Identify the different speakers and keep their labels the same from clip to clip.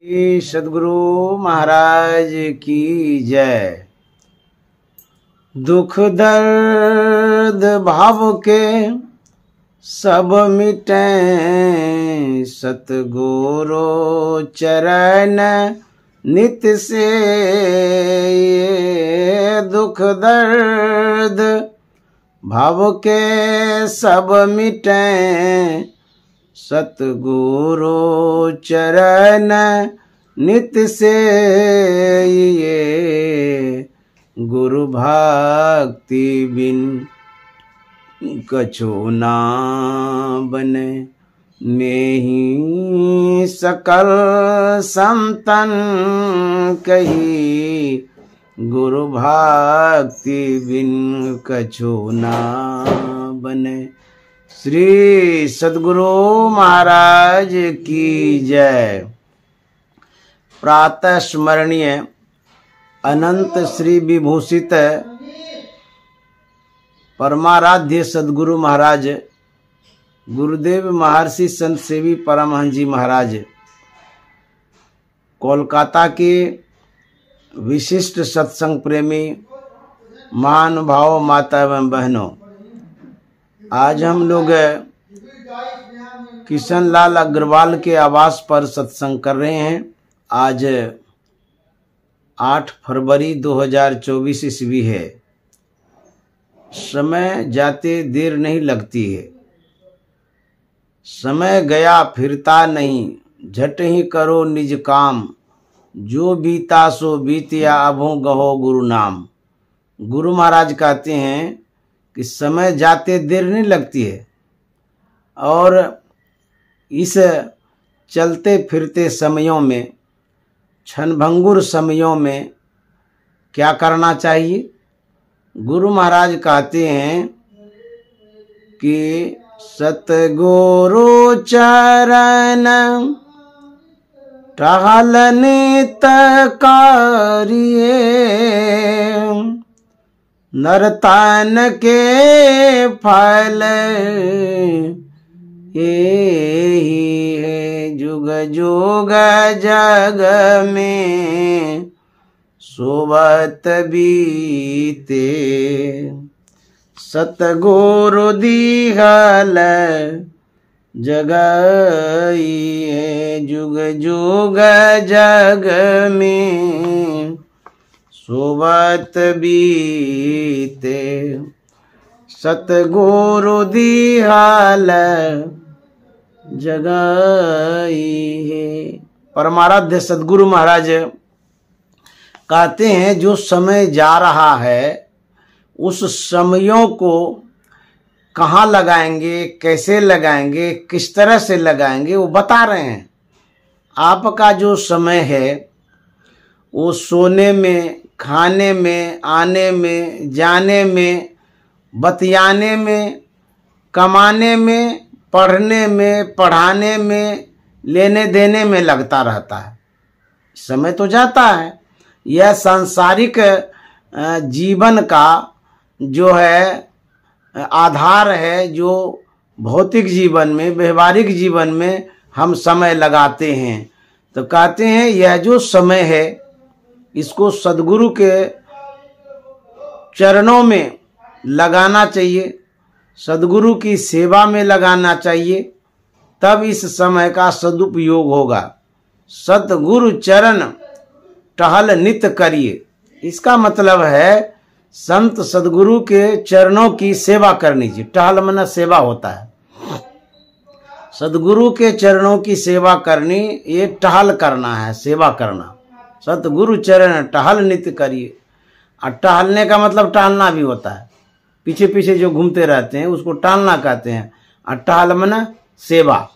Speaker 1: श्री सद्गुरु महाराज की जय। दुख दर्द भाव के सब मिटे, सतगुरु चरण नित से। दुख दर्द भाव के सब मिटे, सतगुरु चरण नित से। ये गुरु भक्ति बिन कछु ना बने, मैं ही सकल संतन कही। गुरु भक्ति बिन कछु ना बने। श्री सद्गुरु महाराज की जय। प्रातः स्मरणीय अनंत श्री विभूषित परमाराध्य सद्गुरु महाराज गुरुदेव महर्षि संत सेवी परमहंस जी महाराज, कोलकाता के विशिष्ट सत्संग प्रेमी महानुभाव माता एवं बहनों, आज हम लोग किशन लाल अग्रवाल के आवास पर सत्संग कर रहे हैं। आज 8 फरवरी 2024 ईस्वी है। समय जाते देर नहीं लगती है, समय गया फिरता नहीं, झट ही करो निज काम। जो बीता सो बीतिया, अभो गहो गुरु नाम। गुरु महाराज कहते हैं कि समय जाते देर नहीं लगती है, और इस चलते फिरते समयों में, क्षणभंगुर समयों में क्या करना चाहिए। गुरु महाराज कहते हैं कि सतगुरु चरण टहल नित करिए, नरतन के फल यही है। जुग जुग जग में सोबत बीते, सतगुरु दिहल जगई है। जुग जुग जग में सोबत बीते, सतगुरु दिहाल जगाई है। परमाराध्य सद्गुरु महाराज कहते हैं, जो समय जा रहा है उस समयों को कहाँ लगाएंगे, कैसे लगाएंगे, किस तरह से लगाएंगे, वो बता रहे हैं। आपका जो समय है वो सोने में, खाने में, आने में, जाने में, बतियाने में, कमाने में, पढ़ने में, पढ़ाने में, लेने देने में लगता रहता है। समय तो जाता है। यह सांसारिक जीवन का जो है आधार है, जो भौतिक जीवन में, व्यवहारिक जीवन में हम समय लगाते हैं। तो कहते हैं यह जो समय है इसको सद्गुरु के चरणों में लगाना चाहिए, सद्गुरु की सेवा में लगाना चाहिए, तब इस समय का सदुपयोग होगा। सतगुरु चरण टहल नित करिए, इसका मतलब है संत सद्गुरु के चरणों की सेवा करनी चाहिए। टहल माने सेवा होता है। सद्गुरु के चरणों की सेवा करनी, ये टहल करना है, सेवा करना। सतगुरु चरण टहल नित करिए। और टहलने का मतलब टहलना भी होता है। पीछे पीछे जो घूमते रहते हैं उसको टहलना कहते हैं। और टहल माने सेवा,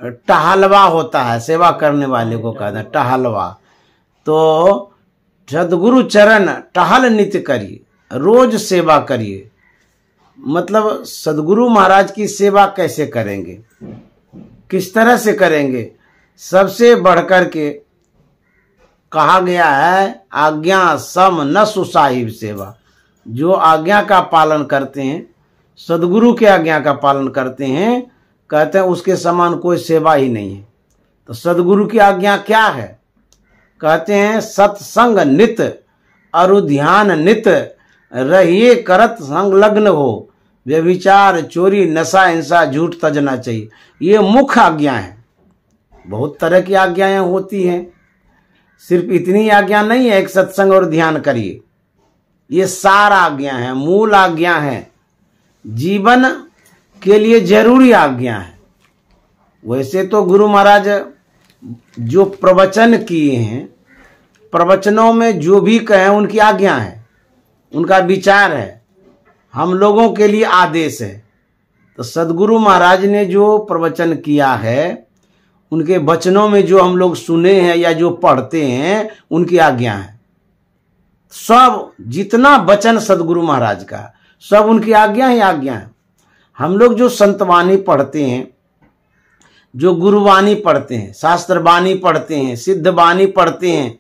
Speaker 1: टहलवा होता है, सेवा करने वाले को कहते हैं टहलवा। तो सद्गुरु चरण टहल नित करिए, रोज सेवा करिए। मतलब सद्गुरु महाराज की सेवा कैसे करेंगे, किस तरह से करेंगे। सबसे बढ़कर के कहा गया है, आज्ञा सम न सुसाहिब सेवा। जो आज्ञा का पालन करते हैं, सद्गुरु के आज्ञा का पालन करते हैं, कहते हैं उसके समान कोई सेवा ही नहीं है। तो सदगुरु की आज्ञा क्या है? कहते हैं सत्संग नित अरु ध्यान नित रहिए करत संलग्न हो, व्यभिचार चोरी नशा हिंसा झूठ तजना चाहिए। ये मुख्य आज्ञा है। बहुत तरह की आज्ञाएं होती हैं, सिर्फ इतनी आज्ञा नहीं है एक सत्संग और ध्यान करिए। ये सारा आज्ञा है, मूल आज्ञा है, जीवन के लिए जरूरी आज्ञा है। वैसे तो गुरु महाराज जो प्रवचन किए हैं, प्रवचनों में जो भी कहें उनकी आज्ञा है, उनका विचार है, हम लोगों के लिए आदेश है। तो सदगुरु महाराज ने जो प्रवचन किया है, उनके वचनों में जो हम लोग सुने हैं या जो पढ़ते हैं, उनकी आज्ञा है। सब जितना वचन सदगुरु महाराज का, सब उनकी आज्ञा ही आज्ञा है। हम लोग जो संतवाणी पढ़ते हैं, जो गुरुवाणी पढ़ते हैं, शास्त्रवाणी पढ़ते हैं, सिद्धवाणी पढ़ते हैं,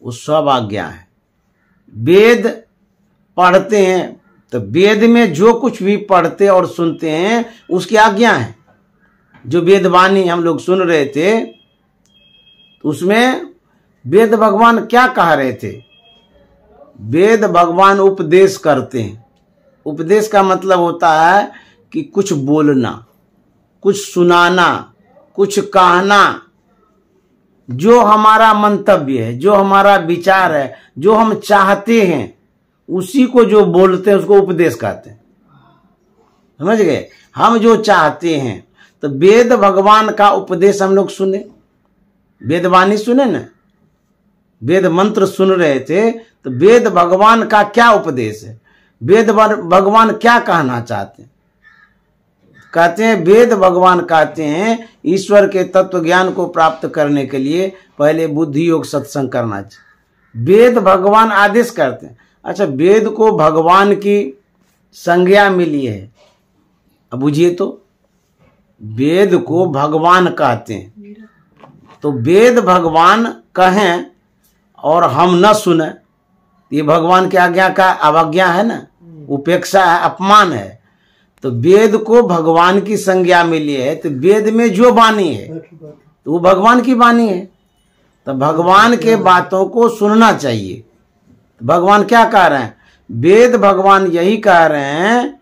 Speaker 1: वो सब आज्ञा है। वेद पढ़ते हैं तो वेद में जो कुछ भी पढ़ते और सुनते हैं उसकी आज्ञा है। जो वेदवाणी हम लोग सुन रहे थे, तो उसमें वेद भगवान क्या कह रहे थे? वेद भगवान उपदेश करते हैं। उपदेश का मतलब होता है कि कुछ बोलना, कुछ सुनाना, कुछ कहना, जो हमारा मंतव्य है, जो हमारा विचार है, जो हम चाहते हैं, उसी को जो बोलते हैं उसको उपदेश कहते हैं। समझ गए? हम जो चाहते हैं, तो वेद भगवान का उपदेश हम लोग सुने, वेदवाणी सुने ना, वेद मंत्र सुन रहे थे, तो वेद भगवान का क्या उपदेश है, वेद भगवान क्या कहना चाहते हैं? कहते हैं, वेद भगवान कहते हैं ईश्वर के तत्व ज्ञान को प्राप्त करने के लिए पहले बुद्धि योग सत्संग करना चाहिए। वेद भगवान आदेश करते हैं। अच्छा, वेद को भगवान की संज्ञा मिली है। अब बुझिए तो, वेद को भगवान कहते हैं, तो वेद भगवान कहें और हम न सुने, ये भगवान की आज्ञा का अवज्ञा है ना, उपेक्षा है, अपमान है। तो वेद को भगवान की संज्ञा मिली है, तो वेद में जो वाणी है तो वो भगवान की वाणी है। तो भगवान के बातों को सुनना चाहिए। भगवान क्या कह रहे हैं? वेद भगवान यही कह रहे हैं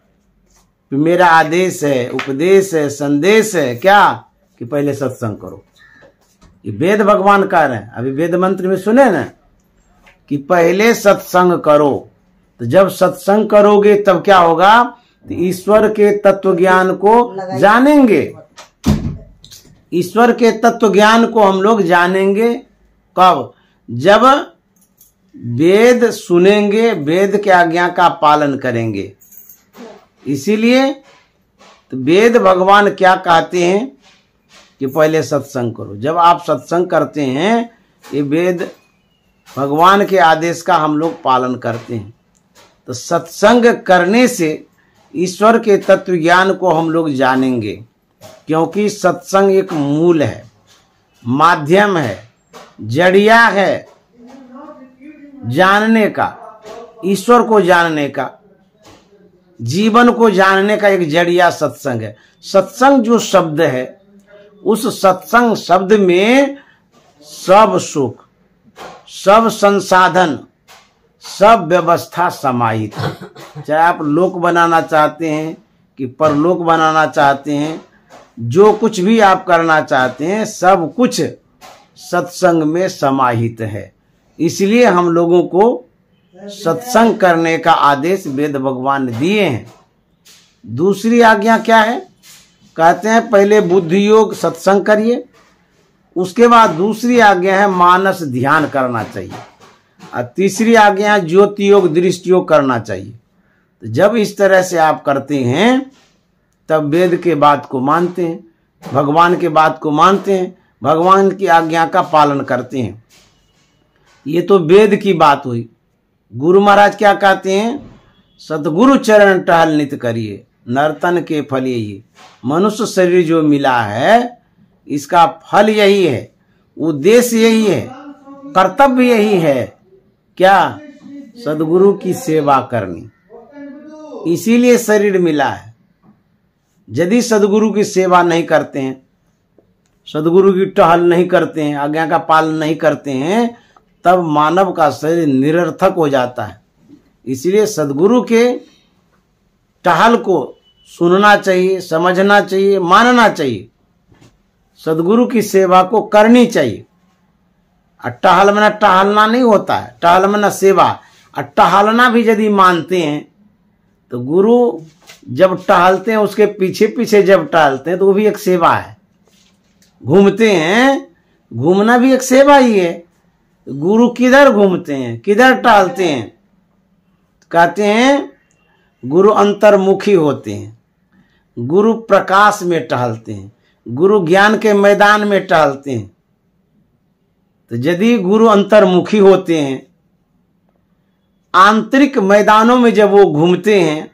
Speaker 1: कि मेरा आदेश है, उपदेश है, संदेश है क्या, कि पहले सत्संग करो। ये वेद भगवान कह रहे हैं। अभी वेद मंत्र में सुने ना कि पहले सत्संग करो। तो जब सत्संग करोगे तब क्या होगा? तो ईश्वर के तत्व ज्ञान को जानेंगे। ईश्वर के तत्व ज्ञान को हम लोग जानेंगे कब? जब वेद सुनेंगे, वेद के आज्ञा का पालन करेंगे। इसीलिए तो वेद भगवान क्या कहते हैं कि पहले सत्संग करो। जब आप सत्संग करते हैं, ये वेद भगवान के आदेश का हम लोग पालन करते हैं। तो सत्संग करने से ईश्वर के तत्व ज्ञान को हम लोग जानेंगे, क्योंकि सत्संग एक मूल है, माध्यम है, जड़िया है जानने का, ईश्वर को जानने का, जीवन को जानने का एक जड़िया सत्संग है। सत्संग जो शब्द है, उस सत्संग शब्द में सब सुख, सब संसाधन, सब व्यवस्था समाहित है। चाहे आप लोक बनाना चाहते हैं कि परलोक बनाना चाहते हैं, जो कुछ भी आप करना चाहते हैं, सब कुछ सत्संग में समाहित है। इसलिए हम लोगों को सत्संग करने का आदेश वेद भगवान ने दिए हैं। दूसरी आज्ञा क्या है? कहते हैं पहले बुद्धि योग सत्संग करिए, उसके बाद दूसरी आज्ञा है मानस ध्यान करना चाहिए, और तीसरी आज्ञा है ज्योति योग दृष्टि योग करना चाहिए। तो जब इस तरह से आप करते हैं, तब वेद के बात को मानते हैं, भगवान के बात को मानते हैं, भगवान की आज्ञा का पालन करते हैं। ये तो वेद की बात हुई। गुरु महाराज क्या कहते हैं? सतगुरु चरण टहल नित करिए, नर्तन के फल यही। मनुष्य शरीर जो मिला है, इसका फल यही है, उद्देश्य यही है, कर्तव्य यही है। क्या? सदगुरु की सेवा करनी। इसीलिए शरीर मिला है। यदि सदगुरु की सेवा नहीं करते हैं, सदगुरु की टहल नहीं करते हैं, आज्ञा का पालन नहीं करते हैं, तब मानव का शरीर निरर्थक हो जाता है। इसलिए सदगुरु के टहल को सुनना चाहिए, समझना चाहिए, मानना चाहिए, सदगुरु की सेवा को करनी चाहिए। और टहल में टहलना नहीं होता है, टहल में सेवा। और टहलना भी यदि मानते हैं तो गुरु जब टहलते हैं उसके पीछे पीछे जब टहलते हैं तो वो भी एक सेवा है। घूमते हैं, घूमना भी एक सेवा ही है। गुरु किधर घूमते हैं, किधर टहलते हैं? कहते हैं गुरु अंतर्मुखी होते हैं, गुरु प्रकाश में टहलते हैं, गुरु ज्ञान के मैदान में टहलते हैं। तो यदि गुरु अंतर्मुखी होते हैं, आंतरिक मैदानों में जब वो घूमते हैं,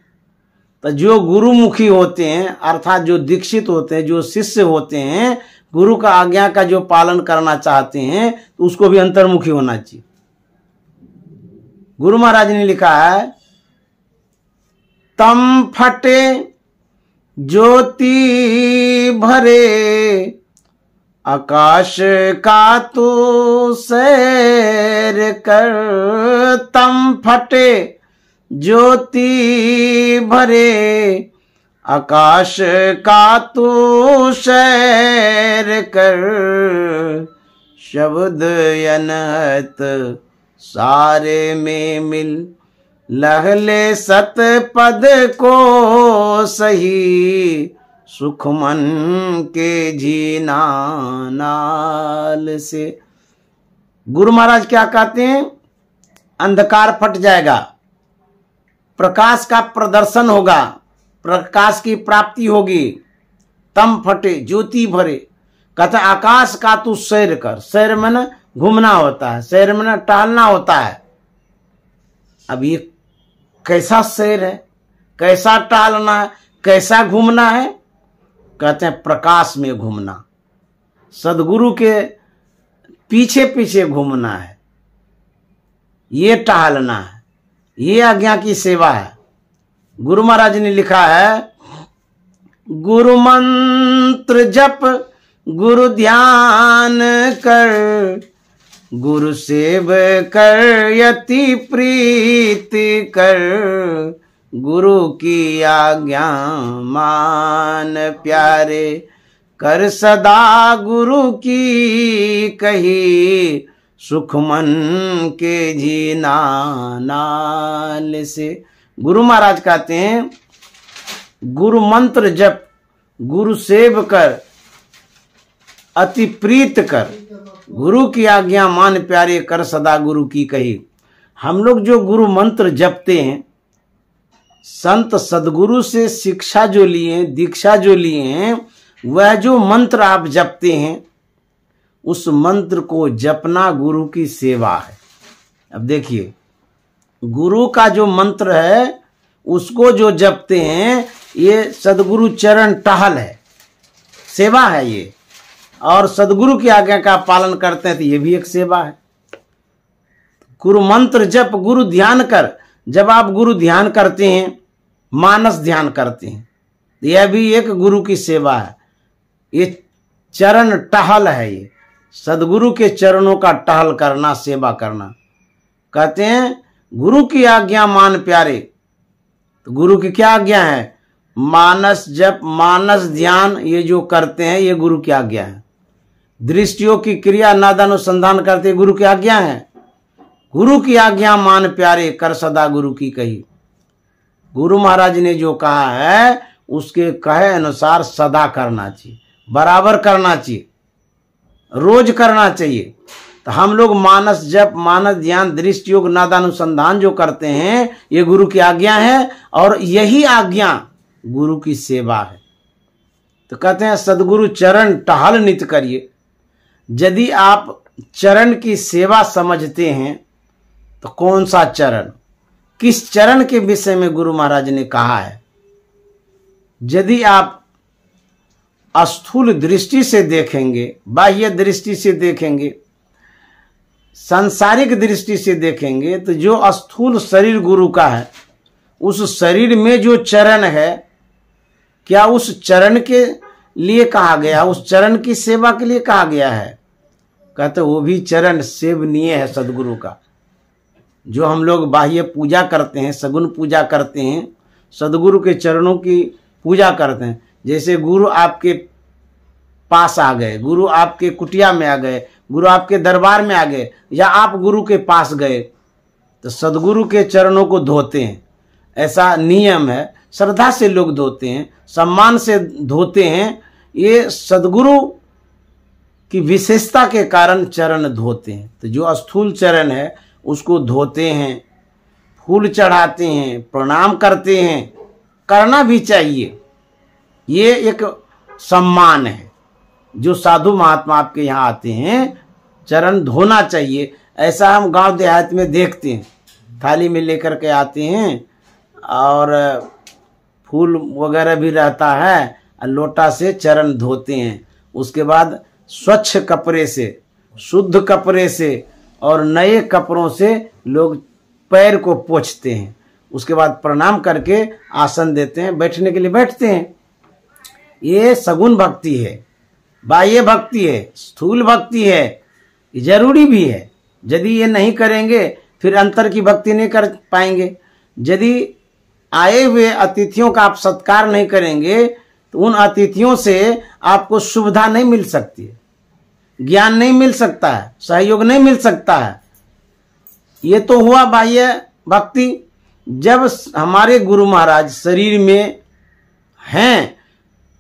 Speaker 1: तो जो गुरुमुखी होते हैं अर्थात जो दीक्षित होते हैं, जो शिष्य होते हैं, गुरु का आज्ञा का जो पालन करना चाहते हैं, तो उसको भी अंतर्मुखी होना चाहिए। गुरु महाराज ने लिखा है, तम फटे ज्योति भरे आकाश का तू सैर कर। तम फटे ज्योति भरे आकाश का तू सैर कर। शब्द अनहत सारे में मिल लहले सत पद को सही। सुख मन के जीना नाल से। गुरु महाराज क्या कहते हैं? अंधकार फट जाएगा, प्रकाश का प्रदर्शन होगा, प्रकाश की प्राप्ति होगी। तम फटे ज्योति भरे, कहते आकाश का तू सैर कर। सैर में ना घूमना होता है, सैर में ना टहलना होता है। अब ये कैसा सैर है, कैसा टहलना है, कैसा घूमना है? कहते हैं प्रकाश में घूमना, सदगुरु के पीछे पीछे घूमना है, ये टहलना है, ये आज्ञा की सेवा है। गुरु महाराज ने लिखा है, गुरु मंत्र जप गुरु ध्यान कर। गुरु सेव कर यति प्रीति कर। गुरु की आज्ञा मान प्यारे कर सदा गुरु की कही। सुख मन के जीना नाल से। गुरु महाराज कहते हैं, गुरु मंत्र जप गुरु सेव कर अति प्रीत कर। गुरु की आज्ञा मान प्यारे कर सदा गुरु की कही। हम लोग जो गुरु मंत्र जपते हैं, संत सदगुरु से शिक्षा जो लिए, दीक्षा जो लिए हैं, वह जो मंत्र आप जपते हैं, उस मंत्र को जपना गुरु की सेवा है। अब देखिए, गुरु का जो मंत्र है उसको जो जपते हैं, ये सदगुरु चरण टहल है, सेवा है ये। और सदगुरु की आज्ञा का पालन करते हैं तो ये भी एक सेवा है। गुरु मंत्र जप गुरु ध्यान कर। जब आप गुरु ध्यान करते हैं, मानस ध्यान करते हैं, तो यह भी एक गुरु की सेवा है। ये चरण टहल है, ये सदगुरु के चरणों का टहल करना, सेवा करना। कहते हैं गुरु की आज्ञा मान प्यारे। तो गुरु की क्या आज्ञा है? मानस जप, मानस ध्यान, ये जो करते हैं ये गुरु की आज्ञा है। दृष्टियों की क्रिया नादानुसंधान करते गुरु की आज्ञा है। गुरु की आज्ञा मान प्यारे कर सदा गुरु की कही। गुरु महाराज ने जो कहा है उसके कहे अनुसार सदा करना चाहिए, बराबर करना चाहिए, रोज करना चाहिए। तो हम लोग मानस जप, मानस ध्यान, दृष्टि योग, नादानुसंधान जो करते हैं ये गुरु की आज्ञा है, और यही आज्ञा गुरु की सेवा है। तो कहते हैं सदगुरु चरण टहल नित करिए। यदि आप चरण की सेवा समझते हैं तो कौन सा चरण, किस चरण के विषय में गुरु महाराज ने कहा है? यदि आप स्थूल दृष्टि से देखेंगे, बाह्य दृष्टि से देखेंगे, सांसारिक दृष्टि से देखेंगे, तो जो स्थूल शरीर गुरु का है, उस शरीर में जो चरण है, क्या उस चरण के लिए कहा गया, उस चरण की सेवा के लिए कहा गया है। कहते वो भी चरण सेवनीय है सदगुरु का। जो हम लोग बाह्य पूजा करते हैं, सगुन पूजा करते हैं, सदगुरु के चरणों की पूजा करते हैं। जैसे गुरु आपके पास आ गए, गुरु आपके कुटिया में आ गए, गुरु आपके दरबार में आ गए, या आप गुरु के पास गए तो सदगुरु के चरणों को धोते हैं। ऐसा नियम है, श्रद्धा से लोग धोते हैं, सम्मान से धोते हैं। ये सदगुरु की विशेषता के कारण चरण धोते हैं। तो जो स्थूल चरण है उसको धोते हैं, फूल चढ़ाते हैं, प्रणाम करते हैं, करना भी चाहिए। ये एक सम्मान है। जो साधु महात्मा आपके यहाँ आते हैं, चरण धोना चाहिए। ऐसा हम गांव देहात में देखते हैं, थाली में लेकर के आते हैं और फूल वगैरह भी रहता है, लोटा से चरण धोते हैं। उसके बाद स्वच्छ कपड़े से, शुद्ध कपड़े से और नए कपड़ों से लोग पैर को पोंछते हैं। उसके बाद प्रणाम करके आसन देते हैं, बैठने के लिए बैठते हैं। ये सगुन भक्ति है, बाह्य भक्ति है, स्थूल भक्ति है, ये जरूरी भी है। यदि ये नहीं करेंगे फिर अंतर की भक्ति नहीं कर पाएंगे। यदि आए हुए अतिथियों का आप सत्कार नहीं करेंगे तो उन अतिथियों से आपको सुविधा नहीं मिल सकती है, ज्ञान नहीं मिल सकता है, सहयोग नहीं मिल सकता है। ये तो हुआ बाह्य भक्ति। जब हमारे गुरु महाराज शरीर में हैं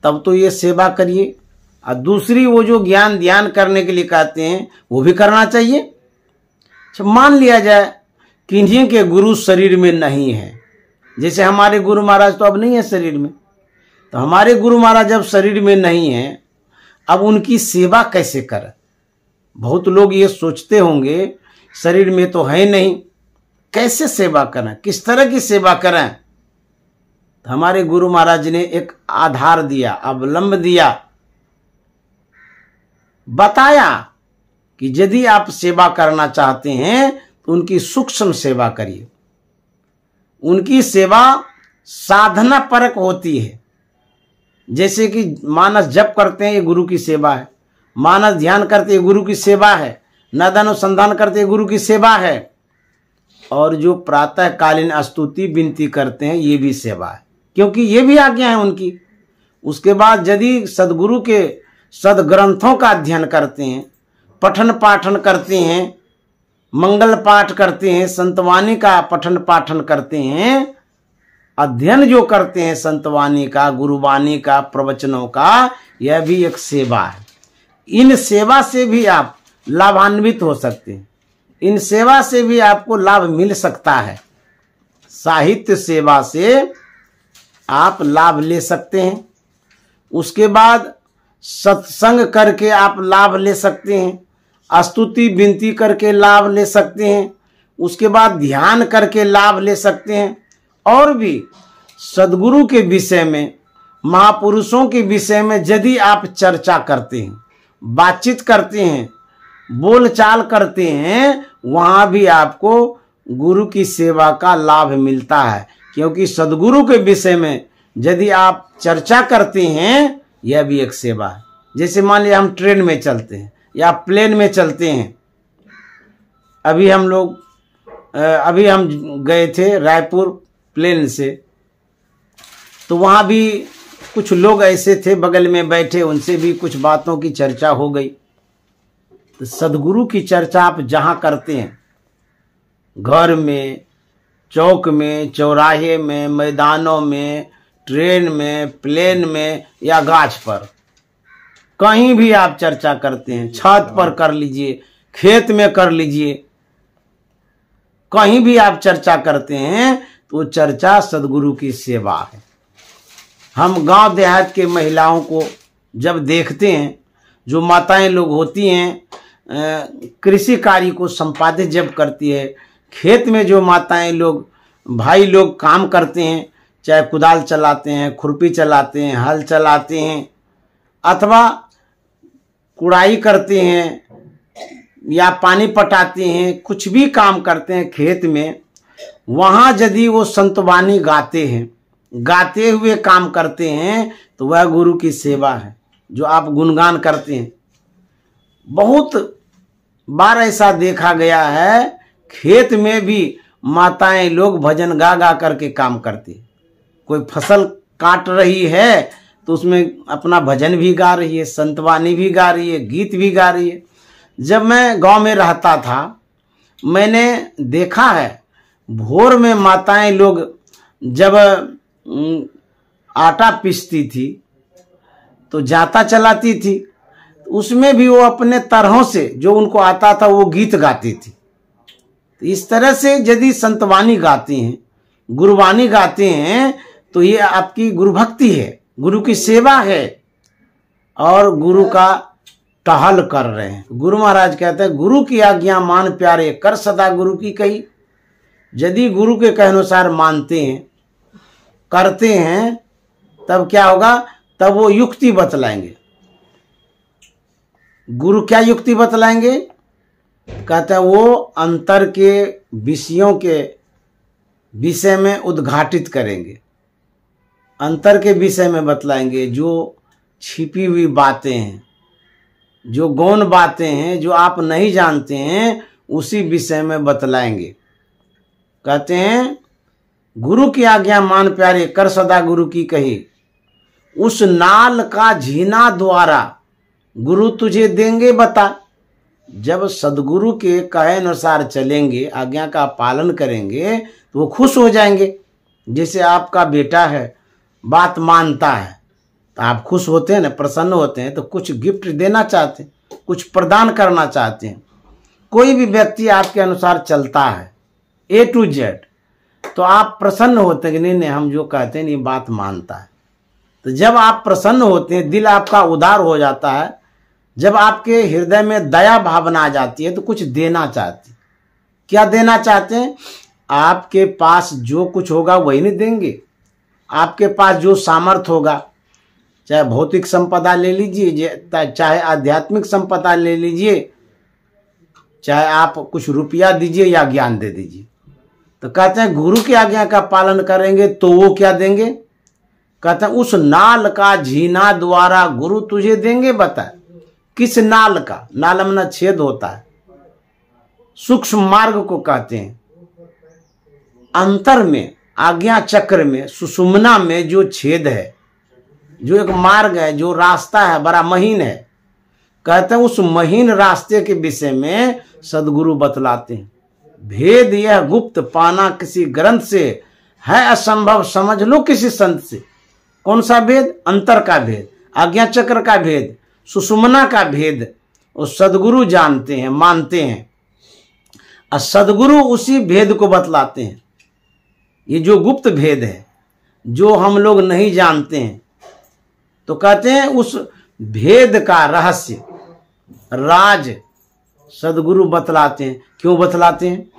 Speaker 1: तब तो ये सेवा करिए। और दूसरी वो जो ज्ञान ध्यान करने के लिए कहते हैं वो भी करना चाहिए। अच्छा, मान लिया जाए कि इन्हीं के गुरु शरीर में नहीं है, जैसे हमारे गुरु महाराज तो अब नहीं है शरीर में, तो हमारे गुरु महाराज जब शरीर में नहीं है, अब उनकी सेवा कैसे करें? बहुत लोग ये सोचते होंगे शरीर में तो है नहीं, कैसे सेवा करें, किस तरह की सेवा करें? तो हमारे गुरु महाराज ने एक आधार दिया, अवलंब दिया, बताया कि यदि आप सेवा करना चाहते हैं तो उनकी सूक्ष्म सेवा करिए। उनकी सेवा साधना परक होती है। जैसे कि मानस जप करते हैं, ये गुरु की सेवा है। मानस ध्यान करते हैं, गुरु की सेवा है। नादानुसंधान करते हैं, गुरु की सेवा है। और जो प्रातःकालीन स्तुति विनती करते हैं, ये भी सेवा है, क्योंकि ये भी आज्ञा है उनकी। उसके बाद यदि सदगुरु के सदग्रंथों का अध्ययन करते हैं, पठन पाठन करते हैं, मंगल पाठ करते हैं, संतवाणी का पठन पाठन करते हैं, अध्ययन जो करते हैं संतवाणी का, गुरुवाणी का, प्रवचनों का, यह भी एक सेवा है। इन सेवा से भी आप लाभान्वित हो सकते हैं, इन सेवा से भी आपको लाभ मिल सकता है। साहित्य सेवा से आप लाभ ले सकते हैं। उसके बाद सत्संग करके आप लाभ ले सकते हैं, स्तुति विनती करके लाभ ले सकते हैं, उसके बाद ध्यान करके लाभ ले सकते हैं। और भी सदगुरु के विषय में, महापुरुषों के विषय में यदि आप चर्चा करते हैं, बातचीत करते हैं, बोलचाल करते हैं, वहां भी आपको गुरु की सेवा का लाभ मिलता है। क्योंकि सदगुरु के विषय में यदि आप चर्चा करते हैं, यह भी एक सेवा है। जैसे मान लिया हम ट्रेन में चलते हैं या प्लेन में चलते हैं। अभी हम गए थे रायपुर प्लेन से, तो वहाँ भी कुछ लोग ऐसे थे बगल में बैठे, उनसे भी कुछ बातों की चर्चा हो गई। तो सदगुरु की चर्चा आप जहाँ करते हैं, घर में, चौक में, चौराहे में, मैदानों में, ट्रेन में, प्लेन में या गाछ पर, कहीं भी आप चर्चा करते हैं, छत पर कर लीजिए, खेत में कर लीजिए, कहीं भी आप चर्चा करते हैं तो चर्चा सदगुरु की सेवा है। हम गांव देहात के महिलाओं को जब देखते हैं, जो माताएं लोग होती हैं, कृषि कार्य को संपादित जब करती है, खेत में जो माताएं लोग, भाई लोग काम करते हैं, चाहे कुदाल चलाते हैं, खुरपी चलाते हैं, हल चलाते हैं, अथवा कुड़ाई करते हैं या पानी पटाते हैं, कुछ भी काम करते हैं खेत में, वहाँ यदि वो संतवाणी गाते हैं, गाते हुए काम करते हैं, तो वह गुरु की सेवा है। जो आप गुणगान करते हैं। बहुत बार ऐसा देखा गया है, खेत में भी माताएं लोग भजन गा गा करके काम करती हैं। कोई फसल काट रही है तो उसमें अपना भजन भी गा रही है, संतवानी भी गा रही है, गीत भी गा रही है। जब मैं गांव में रहता था, मैंने देखा है भोर में माताएं लोग जब आटा पीसती थी तो जाता चलाती थी, उसमें भी वो अपने तरहों से जो उनको आता था वो गीत गाती थी। तो इस तरह से यदि संतवानी गाती हैं, गुरुवाणी गाते हैं, तो ये आपकी गुरु भक्ति है, गुरु की सेवा है और गुरु का टहल कर रहे हैं। गुरु महाराज कहते हैं, गुरु की आज्ञा मान प्यारे, कर सदा गुरु की कही। यदि गुरु के कहे अनुसार मानते हैं, करते हैं, तब क्या होगा? तब वो युक्ति बतलाएंगे। गुरु क्या युक्ति बतलाएंगे? कहते हैं वो अंतर के विषयों के विषय में उद्घाटित करेंगे, अंतर के विषय में बतलाएंगे। जो छिपी हुई बातें हैं, जो गौण बातें हैं, जो आप नहीं जानते हैं, उसी विषय में बतलाएंगे। कहते हैं गुरु की आज्ञा मान प्यारे, कर सदा गुरु की कही। उस नाल का झीना द्वारा गुरु तुझे देंगे बता। जब सदगुरु के कहे अनुसार चलेंगे, आज्ञा का पालन करेंगे, तो वो खुश हो जाएंगे। जैसे आपका बेटा है, बात मानता है, तो आप खुश होते हैं ना, प्रसन्न होते हैं, तो कुछ गिफ्ट देना चाहते हैं, कुछ प्रदान करना चाहते हैं। कोई भी व्यक्ति आपके अनुसार चलता है A to Z, तो आप प्रसन्न होते हैं कि नहीं, हम जो कहते हैं ये बात मानता है। तो जब आप प्रसन्न होते हैं, दिल आपका उदार हो जाता है, जब आपके हृदय में दया भावना आ जाती है, तो कुछ देना चाहते हैं। क्या देना चाहते हैं? आपके पास जो कुछ होगा वही नहीं देंगे। आपके पास जो सामर्थ्य होगा, चाहे भौतिक संपदा ले लीजिए, चाहे आध्यात्मिक संपदा ले लीजिए, चाहे आप कुछ रुपया दीजिए या ज्ञान दे दीजिए। तो कहते हैं गुरु की आज्ञा का पालन करेंगे तो वो क्या देंगे? कहते हैं उस नाल का झीना द्वारा गुरु तुझे देंगे बता। किस नाल का? नाल में छेद होता है, सूक्ष्म मार्ग को कहते हैं। अंतर में, आज्ञा चक्र में, सुषुम्ना में जो छेद है, जो एक मार्ग है, जो रास्ता है, बड़ा महीन है। कहते हैं उस महीन रास्ते के विषय में सदगुरु बतलाते हैं। भेद यह गुप्त पाना किसी ग्रंथ से है असंभव, समझ लो किसी संत से। कौन सा भेद? अंतर का भेद, आज्ञा चक्र का भेद, सुषुम्ना का भेद, और सदगुरु जानते हैं, मानते हैं, और सदगुरु उसी भेद को बतलाते हैं। ये जो गुप्त भेद है, जो हम लोग नहीं जानते हैं, तो कहते हैं उस भेद का रहस्य, राज सदगुरु बतलाते हैं। क्यों बतलाते हैं?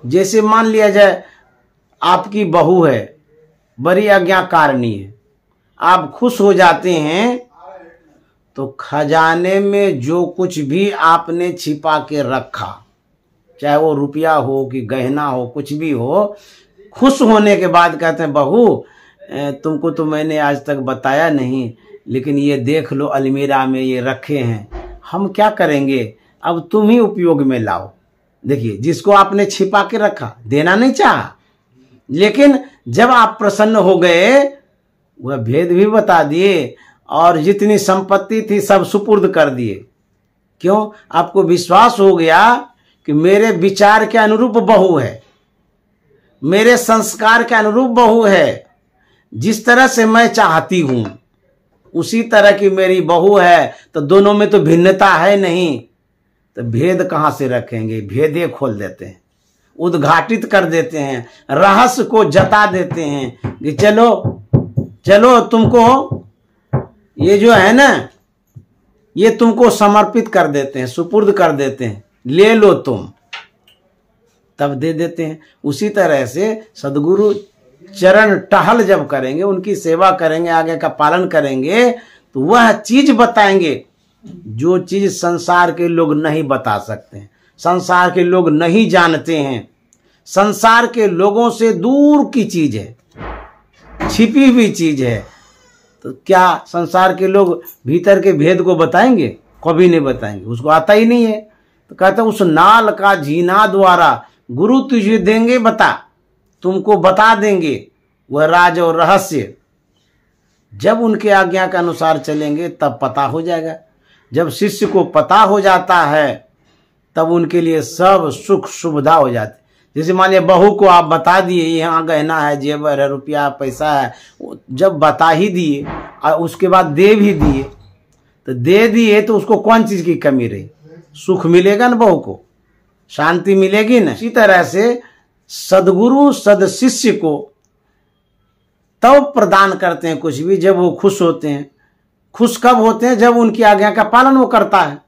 Speaker 1: जैसे मान लिया जाए आपकी बहू है, बड़ी आज्ञाकारिणी है, आप खुश हो जाते हैं, तो खजाने में जो कुछ भी आपने छिपा के रखा, चाहे वो रुपया हो कि गहना हो, कुछ भी हो, खुश होने के बाद कहते हैं बहू तुमको तो मैंने आज तक बताया नहीं, लेकिन ये देख लो अलमीरा में ये रखे हैं, हम क्या करेंगे, अब तुम ही उपयोग में लाओ। देखिए, जिसको आपने छिपा के रखा, देना नहीं चाहा, लेकिन जब आप प्रसन्न हो गए, वह भेद भी बता दिए और जितनी संपत्ति थी सब सुपुर्द कर दिए। क्यों? आपको विश्वास हो गया कि मेरे विचार के अनुरूप बहू है, मेरे संस्कार के अनुरूप बहू है, जिस तरह से मैं चाहती हूं उसी तरह की मेरी बहू है, तो दोनों में तो भिन्नता है नहीं, तो भेद कहां से रखेंगे? भेदे खोल देते हैं, उद्घाटित कर देते हैं, रहस्य को जता देते हैं कि चलो चलो तुमको ये जो है ना, ये तुमको समर्पित कर देते हैं, सुपुर्द कर देते हैं, ले लो तुम, तब दे देते हैं। उसी तरह से सदगुरु चरण टहल जब करेंगे, उनकी सेवा करेंगे, आगे का पालन करेंगे, तो वह चीज बताएंगे जो चीज संसार के लोग नहीं बता सकते हैं, संसार के लोग नहीं जानते हैं, संसार के लोगों से दूर की चीज है, छिपी हुई चीज है। तो क्या संसार के लोग भीतर के भेद को बताएंगे? कभी नहीं बताएंगे, उसको आता ही नहीं है। तो कहते उस नाल का जीना द्वारा गुरु तुझे देंगे बता, तुमको बता देंगे वह राज और रहस्य। जब उनके आज्ञा के अनुसार चलेंगे तब पता हो जाएगा। जब शिष्य को पता हो जाता है तब उनके लिए सब सुख सुविधा हो जाती। जैसे मान लिया बहू को आप बता दिए यहाँ गहना है, जेवर है, रुपया पैसा है, जब बता ही दिए और उसके बाद दे भी दिए, तो दे दिए तो उसको कौन चीज की कमी रही? सुख मिलेगा ना, बहू को शांति मिलेगी ना। इसी तरह से सदगुरु सद शिष्य को तब प्रदान करते हैं कुछ भी जब वो खुश होते हैं। खुश कब होते हैं? जब उनकी आज्ञा का पालन वो करता है।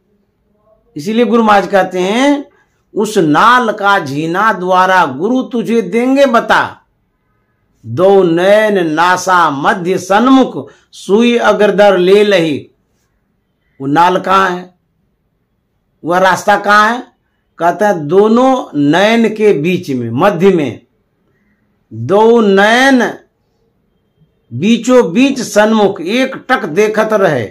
Speaker 1: इसीलिए गुरु महाराज कहते हैं उस नाल का झीना द्वारा गुरु तुझे देंगे बता, दो नैन नासा मध्य सन्मुख सुई अग्रदर ले लही। वो नाल कहाँ है? वह रास्ता कहाँ है? कहता है दोनों नयन के बीच में, मध्य में, दो नयन बीचों बीच सन्मुख एक टक देखत रहे,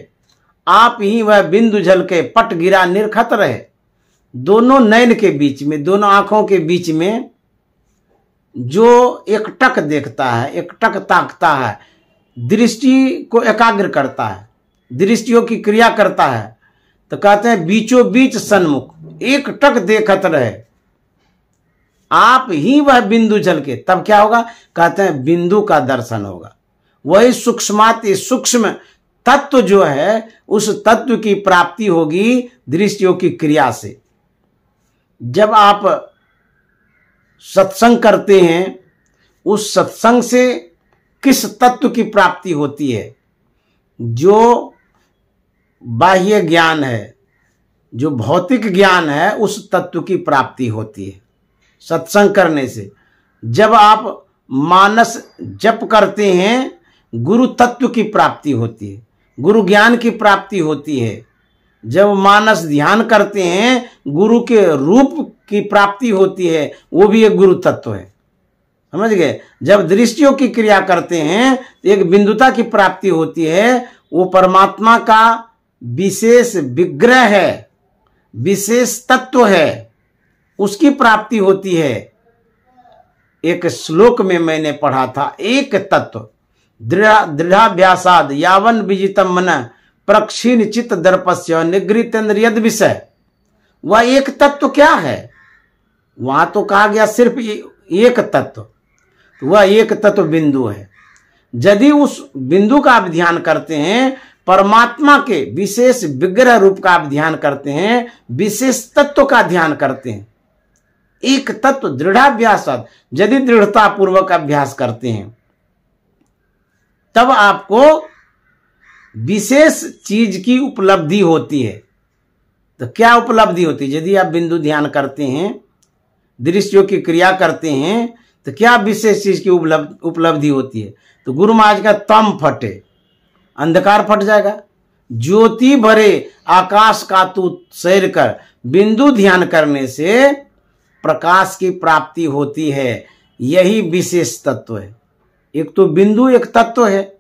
Speaker 1: आप ही वह बिंदु झल के पट गिरा निरखत रहे। दोनों नयन के बीच में, दोनों आंखों के बीच में जो एक टक देखता है, एक टक ताकता है, दृष्टि को एकाग्र करता है, दृष्टियों की क्रिया करता है, तो कहते हैं बीचों बीच सन्मुख एक टक देखत रहे, आप ही वह बिंदु झल के। तब क्या होगा? कहते हैं बिंदु का दर्शन होगा। वही सूक्ष्माति सूक्ष्म तत्व जो है उस तत्व की प्राप्ति होगी दृष्टियों की क्रिया से। जब आप सत्संग करते हैं, उस सत्संग से किस तत्व की प्राप्ति होती है? जो बाह्य ज्ञान है, जो भौतिक ज्ञान है, उस तत्व की प्राप्ति होती है सत्संग करने से। जब आप मानस जप करते हैं, गुरु तत्व की प्राप्ति होती है, गुरु ज्ञान की प्राप्ति होती है। जब मानस ध्यान करते हैं, गुरु के रूप की प्राप्ति होती है, वो भी एक गुरु तत्व है। समझ गए? जब दृष्टियों की क्रिया करते हैं तो एक बिंदुता की प्राप्ति होती है, वो परमात्मा का विशेष विग्रह है, विशेष तत्व है, उसकी प्राप्ति होती है। एक श्लोक में मैंने पढ़ा था, एक तत्व दृढ़ाभ्यासाद यावन विजितम मन प्रक्षीण चित्त दर्पस्य निगृतेन्द्रियद विषय। वह एक तत्व क्या है? वहां तो कहा गया सिर्फ एक तत्व, वह एक तत्व बिंदु है। यदि उस बिंदु का आप ध्यान करते हैं, परमात्मा के विशेष विग्रह रूप का आप ध्यान करते हैं, विशेष तत्व का ध्यान करते हैं, एक तत्व दृढ़ाभ्यास, यदि दृढ़ता पूर्वक अभ्यास करते हैं, तब आपको विशेष चीज की उपलब्धि होती है। तो क्या उपलब्धि होती है? यदि आप बिंदु ध्यान करते हैं, दृश्यों की क्रिया करते हैं, तो क्या विशेष चीज की उपलब्धि होती है? तो गुरु महाराज का तम फटे, अंधकार फट जाएगा। ज्योति भरे आकाश का तू सैर कर, बिंदु ध्यान करने से प्रकाश की प्राप्ति होती है। यही विशेष तत्व है। एक तो बिंदु एक तत्व है,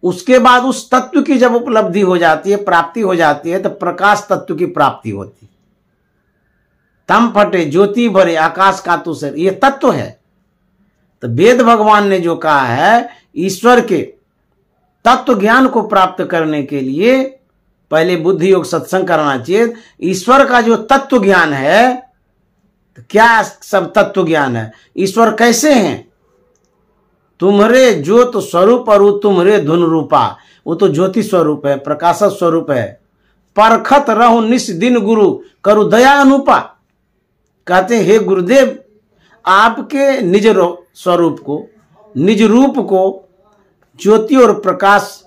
Speaker 1: उसके बाद उस तत्व की जब उपलब्धि हो जाती है, प्राप्ति हो जाती है, तो प्रकाश तत्व की प्राप्ति होती है। तम फटे ज्योति भरे आकाश का तू सैर, ये तत्व है। तो वेद भगवान ने जो कहा है, ईश्वर के तत्व ज्ञान को प्राप्त करने के लिए पहले बुद्धि योग सत्संग करना चाहिए। ईश्वर का जो तत्व ज्ञान है, तो क्या सब तत्व ज्ञान है? ईश्वर कैसे हैं? तुम्हारे ज्योत स्वरूप और तुम्हारे धुन रूपा, वो तो ज्योति स्वरूप है, प्रकाश स्वरूप है। परखत रहु निस दिन गुरु करु दया अनुपा। कहते हैं हे गुरुदेव, आपके निज स्वरूप को, निज रूप को ज्योति और प्रकाश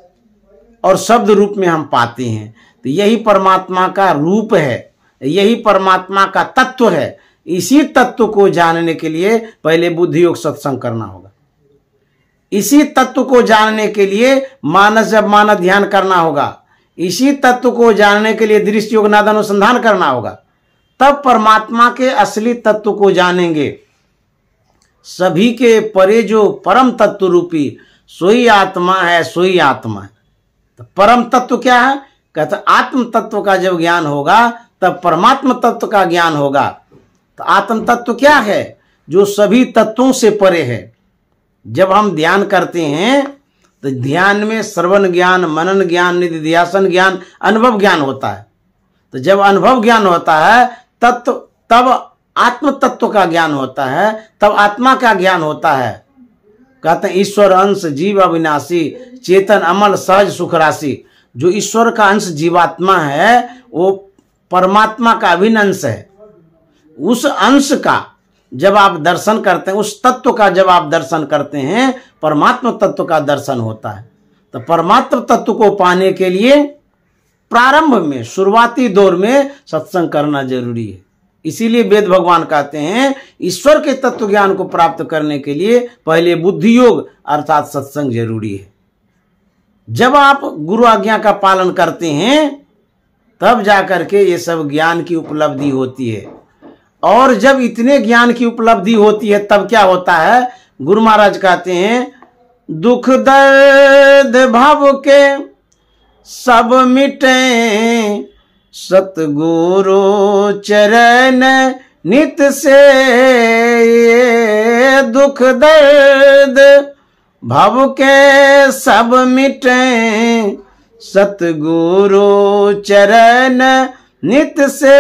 Speaker 1: और शब्द रूप में हम पाते हैं। तो यही परमात्मा का रूप है, यही परमात्मा का तत्व है। इसी तत्व को जानने के लिए पहले बुद्धि योग सत्संग करना होगा। इसी तत्व को जानने के लिए मानस जब मानस ध्यान करना होगा। इसी तत्व को जानने के लिए दृष्टि योग नाद अनुसंधान करना होगा। तब परमात्मा के असली तत्व को जानेंगे। सभी के परे जो परम तत्व रूपी सोई आत्मा है, सोई आत्मा है। तो परम तत्व क्या है? कहते आत्म तत्व का जब ज्ञान होगा तब परमात्म तत्व का ज्ञान होगा। तो आत्म तत्व क्या है? जो सभी तत्वों से परे है। जब हम ध्यान करते हैं तो ध्यान में श्रवण ज्ञान, मनन ज्ञान, निधिध्यासन ज्ञान, अनुभव ज्ञान होता है। तो जब अनुभव ज्ञान होता है तब आत्म तत्व का ज्ञान होता है, तब आत्मा का ज्ञान होता है। कहते हैं ईश्वर अंश जीव अविनाशी, चेतन अमल सहज सुख राशि। जो ईश्वर का अंश जीवात्मा है वो परमात्मा का अभिन्न अंश है। उस अंश का जब आप दर्शन करते हैं, उस तत्व का जब आप दर्शन करते हैं, परमात्मा तत्व का दर्शन होता है। तो परमात्मा तत्व को पाने के लिए प्रारंभ में, शुरुआती दौर में सत्संग करना जरूरी है। इसीलिए वेद भगवान कहते हैं ईश्वर के तत्व ज्ञान को प्राप्त करने के लिए पहले बुद्धि योग अर्थात सत्संग जरूरी है। जब आप गुरु आज्ञा का पालन करते हैं तब जाकर के ये सब ज्ञान की उपलब्धि होती है। और जब इतने ज्ञान की उपलब्धि होती है तब क्या होता है? गुरु महाराज कहते हैं दुख दर्द भव के सब मिटे, सतगुरु चरण नित से। दुख दर्द भव के सब मिटे, सतगुरु चरण नित से।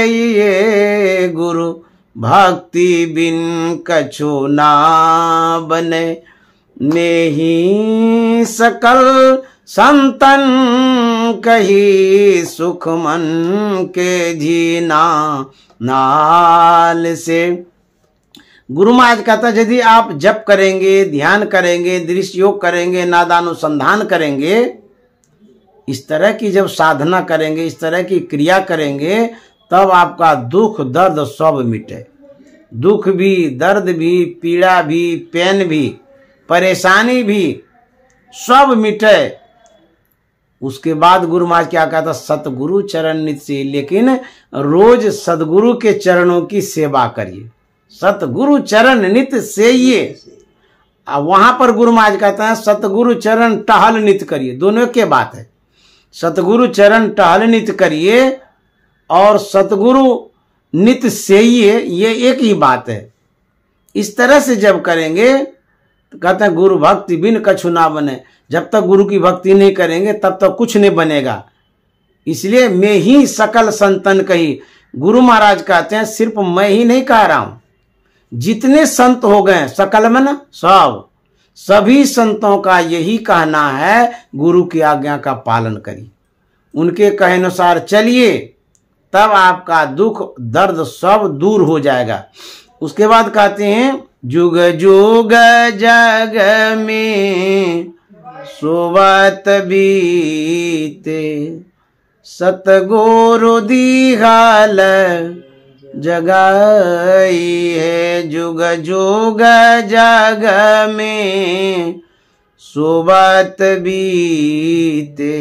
Speaker 1: ये गुरु भक्ति बिन कछु ना बने, नेहि सकल संतन कही सुख मन के जीना नाल से। गुरु महाराज कहता है यदि आप जप करेंगे, ध्यान करेंगे, दृश्य योग करेंगे, नादानुसंधान करेंगे, इस तरह की जब साधना करेंगे, इस तरह की क्रिया करेंगे, तब आपका दुख दर्द सब मिटे। दुख भी, दर्द भी, पीड़ा भी, पेन भी, परेशानी भी सब मिटे। उसके बाद गुरु महाराज क्या कहता? सतगुरु चरण नित से। लेकिन रोज सदगुरु के चरणों की सेवा करिए। सतगुरु चरण नित से ये। अब वहां पर गुरु महाराज कहता है सतगुरु चरण टहल नित करिए। दोनों के बात है। सतगुरु चरण टहल नित करिए और सतगुरु नित सेइए, ये एक ही बात है। इस तरह से जब करेंगे तो कहते हैं गुरु भक्ति बिन कछु ना बने। जब तक गुरु की भक्ति नहीं करेंगे तब तक कुछ नहीं बनेगा। इसलिए मैं ही सकल संतन कही। गुरु महाराज कहते हैं सिर्फ मैं ही नहीं कह रहा हूं, जितने संत हो गए सकल में ना सब, सभी संतों का यही कहना है गुरु की आज्ञा का पालन करिए, उनके कहे अनुसार चलिए, तब आपका दुख दर्द सब दूर हो जाएगा। उसके बाद कहते हैं जुग जुग जग में सोवत बीते, सतगुरु दीघाल जगाई है। जुग जुग जग में सोवत बीते,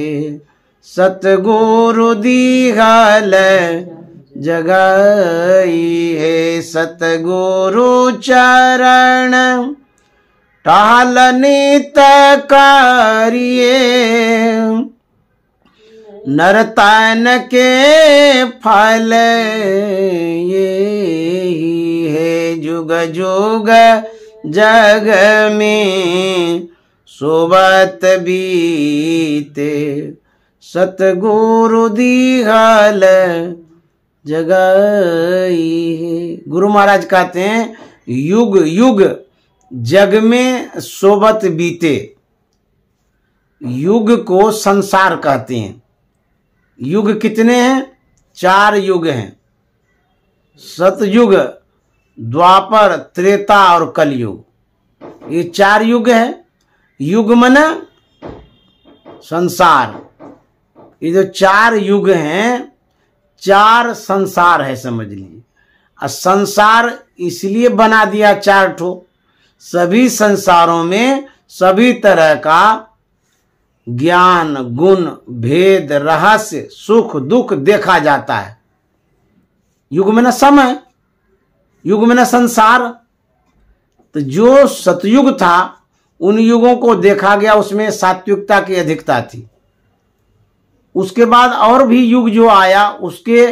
Speaker 1: सतगुरु दीघाल जगाई है। सतगुरु चरण टहल नित करिए, नरतन के फल ये ही है। जुग जुग जग में सोवत बीते, सतगुरु दीघाल जगाई है। गुरु महाराज कहते हैं युग युग जग में सोबत बीते। युग को संसार कहते हैं। युग कितने हैं? 4 युग हैं। सतयुग, द्वापर, त्रेता और कलयुग, ये 4 युग है। युग माने संसार। ये जो 4 युग हैं, 4 संसार है समझ लीजिए। और संसार इसलिए बना दिया 4 ठो, सभी संसारों में सभी तरह का ज्ञान, गुण, भेद, रहस्य, सुख दुख देखा जाता है। युग में न समय, युग में न संसार। तो जो सतयुग था उन युगों को देखा गया, उसमें सात्विकता की अधिकता थी। उसके बाद और भी युग जो आया उसके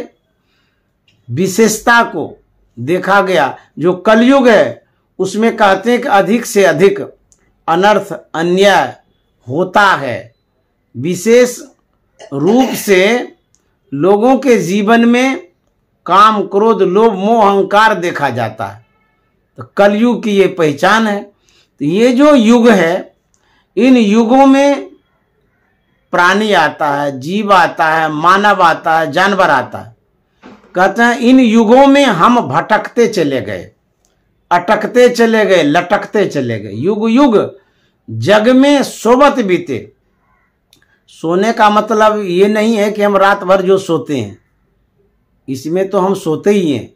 Speaker 1: विशेषता को देखा गया। जो कलयुग है उसमें कहते हैं कि अधिक से अधिक अनर्थ अन्याय होता है। विशेष रूप से लोगों के जीवन में काम, क्रोध, लोभ, मोह, अहंकार देखा जाता है। तो कलयुग की ये पहचान है। तो ये जो युग है, इन युगों में प्राणी आता है, जीव आता है, मानव आता है, जानवर आता है। कहते हैं इन युगों में हम भटकते चले गए, अटकते चले गए, लटकते चले गए। युग युग जग में सोबत बीते। सोने का मतलब ये नहीं है कि हम रात भर जो सोते हैं, इसमें तो हम सोते ही हैं,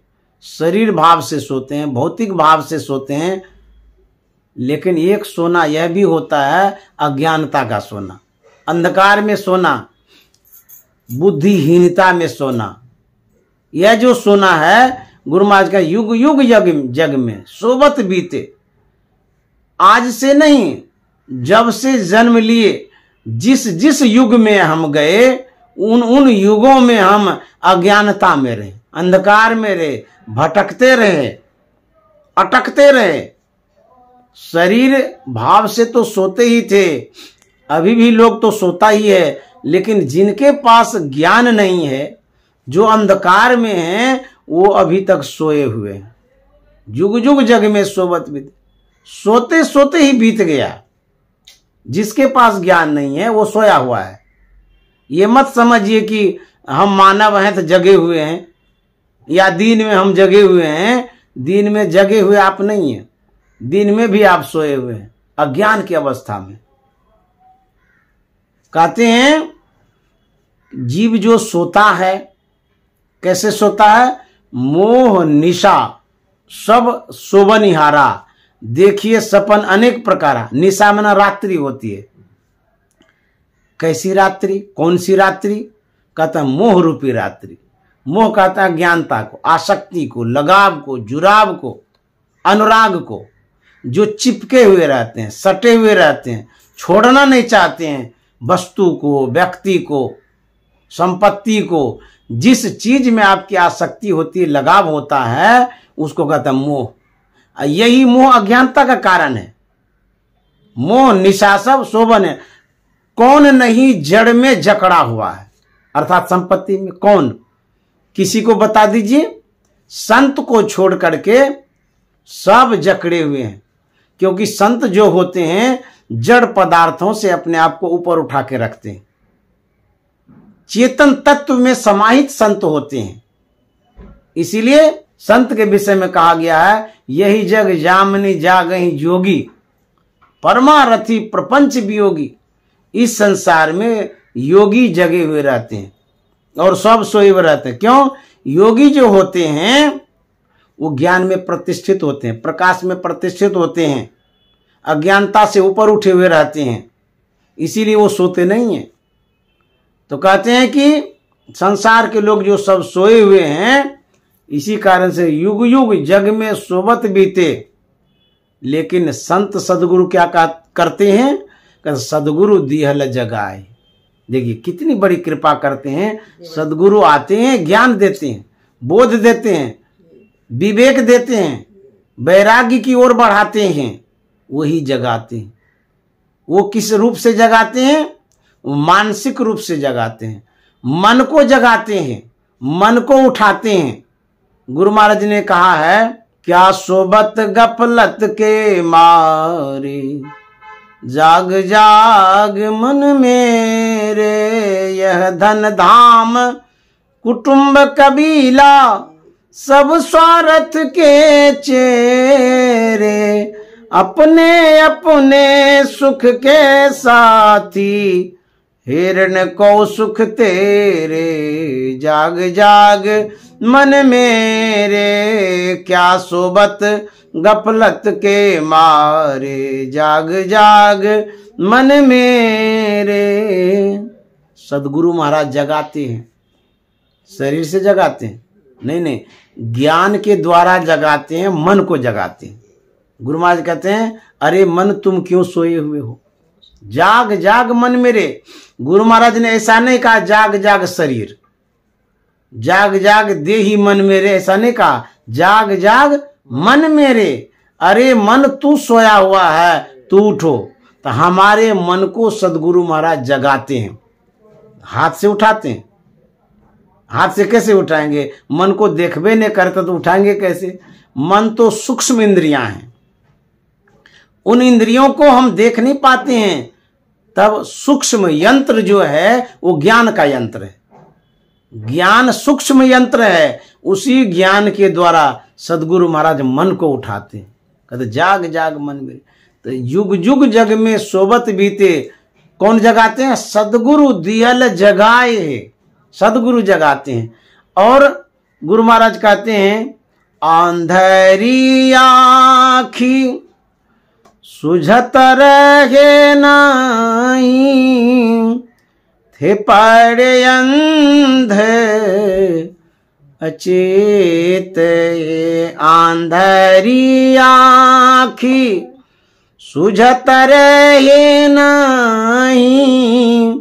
Speaker 1: शरीर भाव से सोते हैं, भौतिक भाव से सोते हैं। लेकिन एक सोना यह भी होता है अज्ञानता का सोना, अंधकार में सोना, बुद्धिहीनता में सोना। यह जो सोना है गुरु महाराज का युग युग जग में सोबत बीते। आज से नहीं, जब से जन्म लिए जिस जिस युग में हम गए उन युगों में हम अज्ञानता में रहे, अंधकार में रहे, भटकते रहे, अटकते रहे। शरीर भाव से तो सोते ही थे, अभी भी लोग तो सोता ही है। लेकिन जिनके पास ज्ञान नहीं है, जो अंधकार में है, वो अभी तक सोए हुए हैं। जुग जुग जग में सोबत बीते, सोते सोते ही बीत गया। जिसके पास ज्ञान नहीं है वो सोया हुआ है। ये मत समझिए कि हम मानव हैं तो जगे हुए हैं, या दिन में हम जगे हुए हैं। दिन में जगे हुए आप नहीं हैं, दिन में भी आप सोए हुए हैं, अज्ञान की अवस्था में। कहते हैं जीव जो सोता है, कैसे सोता है? मोह निशा सब शोभनिहारा, देखिए सपन अनेक प्रकार। निशा मना रात्रि होती है। कैसी रात्रि? कौन सी रात्रि? कहता है मोह रूपी रात्रि। मोह कहता है ज्ञानता को, आसक्ति को, लगाव को, जुराव को, अनुराग को, जो चिपके हुए रहते हैं, सटे हुए रहते हैं, छोड़ना नहीं चाहते हैं वस्तु को, व्यक्ति को, संपत्ति को। जिस चीज में आपकी आसक्ति होती है, लगाव होता है, उसको कहता है मोह। यही मोह अज्ञानता का कारण है। मोह निशा सब शोभन है। कौन नहीं जड़ में जकड़ा हुआ है, अर्थात संपत्ति में? कौन? किसी को बता दीजिए। संत को छोड़ करके सब जकड़े हुए हैं। क्योंकि संत जो होते हैं जड़ पदार्थों से अपने आप को ऊपर उठा के रखते हैं, चेतन तत्व में समाहित संत होते हैं। इसीलिए संत के विषय में कहा गया है, यही जग जामनी जागहि जोगी, परमारथी प्रपंच वियोगी। इस संसार में योगी जगे हुए रहते हैं और सब सोए हुए रहते हैं। क्यों? योगी जो होते हैं वो ज्ञान में प्रतिष्ठित होते हैं, प्रकाश में प्रतिष्ठित होते हैं, अज्ञानता से ऊपर उठे हुए रहते हैं, इसीलिए वो सोते नहीं हैं। तो कहते हैं कि संसार के लोग जो सब सोए हुए हैं, इसी कारण से युग युग जग में सोबत बीते। लेकिन संत सदगुरु क्या करते हैं? सदगुरु दिहल जगाए। देखिए कितनी बड़ी कृपा करते हैं। सदगुरु आते हैं, ज्ञान देते हैं, बोध देते हैं, विवेक देते हैं, वैराग्य की ओर बढ़ाते हैं, वही जगाते हैं। वो किस रूप से जगाते हैं? मानसिक रूप से जगाते हैं, मन को जगाते हैं, मन को उठाते हैं। गुरु महाराज ने कहा है, क्या सोबत गफलत के मारे, जाग जाग मन मेरे, यह धन धाम कुटुंब कबीला, सब स्वार्थ के चेरे, अपने अपने सुख के साथी, हिरण को सुख तेरे, जाग जाग मन मेरे, क्या सोबत गफलत के मारे, जाग जाग मन मेरे। सदगुरु महाराज जगाते हैं, शरीर से जगाते हैं नहीं, ज्ञान के द्वारा जगाते हैं, मन को जगाते हैं। गुरु महाराज कहते हैं अरे मन तुम क्यों सोए हुए हो, जाग जाग मन मेरे। गुरु महाराज ने ऐसा नहीं कहा जाग जाग शरीर, जाग जाग देही मन मेरे, ऐसा नहीं कहा, जाग जाग मन मेरे। अरे मन तू सोया हुआ है, तू उठो। तो हमारे मन को सदगुरु महाराज जगाते हैं, हाथ से उठाते हैं। हाथ से कैसे उठाएंगे, मन को देखबे नहीं करते तो उठाएंगे कैसे। मन तो सूक्ष्म इंद्रियां हैं, उन इंद्रियों को हम देख नहीं पाते हैं। तब सूक्ष्म यंत्र जो है वो ज्ञान का यंत्र है, ज्ञान सूक्ष्म यंत्र है। उसी ज्ञान के द्वारा सदगुरु महाराज मन को उठाते हैं, कहते जाग जाग मन मेरे। तो युग युग जग में सोबत बीते, कौन जगाते हैं, सदगुरु दियल जगाए, सदगुरु जगाते हैं। और गुरु महाराज कहते हैं अंधेरी आँखी सुझत रहे नहीं, थे पड़े अंधे अचेत। अंधेरी आँखी सुझत रहे नहीं,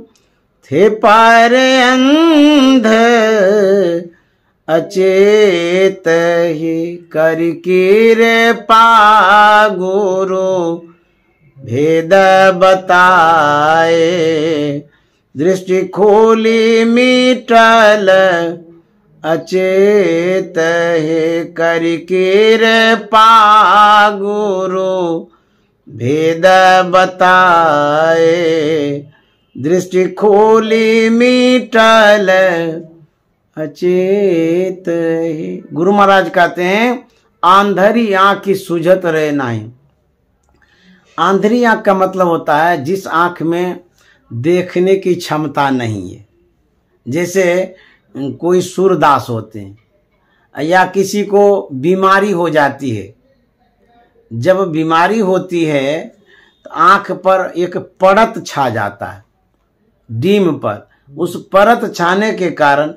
Speaker 1: थे पड़े अंधे अचेत ही। करके रे पा गुरु भेद बताए, दृष्टि खोली मिटल अचेत है। करके रे पा गुरु भेद बताए, दृष्टि खोली मिटल अचेत ही। गुरु महाराज कहते हैं आंधरी आंख की सुझत रहे नहीं। आंधरी आंख का मतलब होता है जिस आंख में देखने की क्षमता नहीं है। जैसे कोई सूरदास होते हैं या किसी को बीमारी हो जाती है। जब बीमारी होती है तो आंख पर एक परत छा जाता है, डीम पर। उस परत छाने के कारण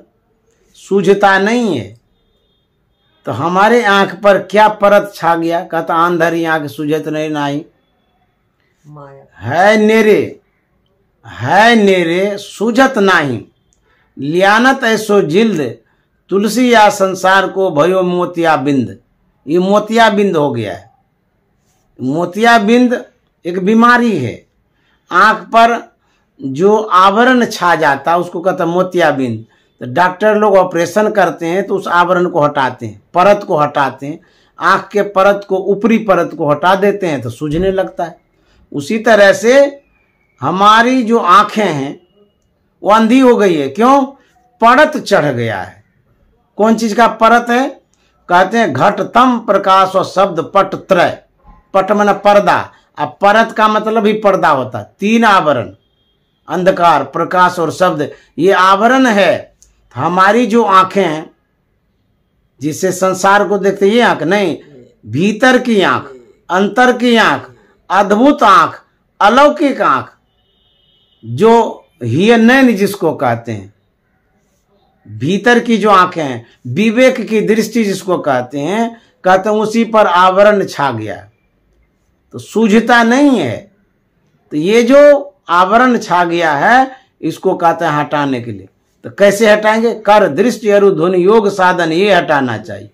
Speaker 1: सूझता नहीं है। तो हमारे आंख पर क्या परत छा गया, कहता अंधरी आंख सूझत नहीं नाई। है नेरे सूझत नाही, लियानत ऐसो जिल्द, तुलसी या संसार को भयो मोतिया बिंद। ये मोतिया बिंद हो गया है। मोतिया बिंद एक बीमारी है। आंख पर जो आवरण छा जाता है उसको कहता मोतिया बिंद। तो डॉक्टर लोग ऑपरेशन करते हैं तो उस आवरण को हटाते हैं, परत को हटाते हैं। आंख के परत को, ऊपरी परत को हटा देते हैं तो सूझने लगता है। उसी तरह से हमारी जो आंखें हैं वो अंधी हो गई है। क्यों? परत चढ़ गया है। कौन चीज का परत है? कहते हैं घटतम प्रकाश और शब्द पट त्रय। पट माने पर्दा, अब परत का मतलब ही पर्दा होता है। तीन आवरण, अंधकार, प्रकाश और शब्द, ये आवरण है। हमारी जो आंखें हैं जिससे संसार को देखते, ये आंख नहीं, भीतर की आंख, अंतर की आंख, अद्भुत आंख, अलौकिक आंख, जो हियनैन जिसको कहते हैं, भीतर की जो आंखें हैं, विवेक की दृष्टि जिसको कहते हैं उसी पर आवरण छा गया तो सूझता नहीं है। तो ये जो आवरण छा गया है इसको कहते हैं हटाने के लिए। तो कैसे हटाएंगे? कर दृष्टि अरु ध्वनि योग साधन, ये हटाना चाहिए।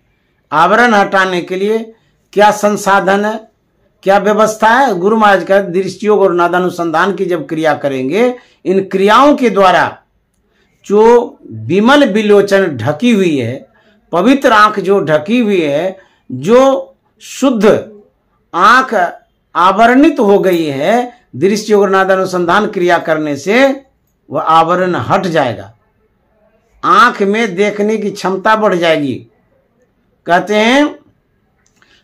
Speaker 1: आवरण हटाने के लिए क्या संसाधन है, क्या व्यवस्था है? गुरु महाराज का दृष्टि योग और नादानुसंधान की जब क्रिया करेंगे, इन क्रियाओं के द्वारा जो विमल विलोचन ढकी हुई है, पवित्र आंख जो ढकी हुई है, जो शुद्ध आंख आवरणित हो गई है, दृष्टि योग और नादानुसंधान क्रिया करने से वह आवरण हट जाएगा। आंख में देखने की क्षमता बढ़ जाएगी। कहते हैं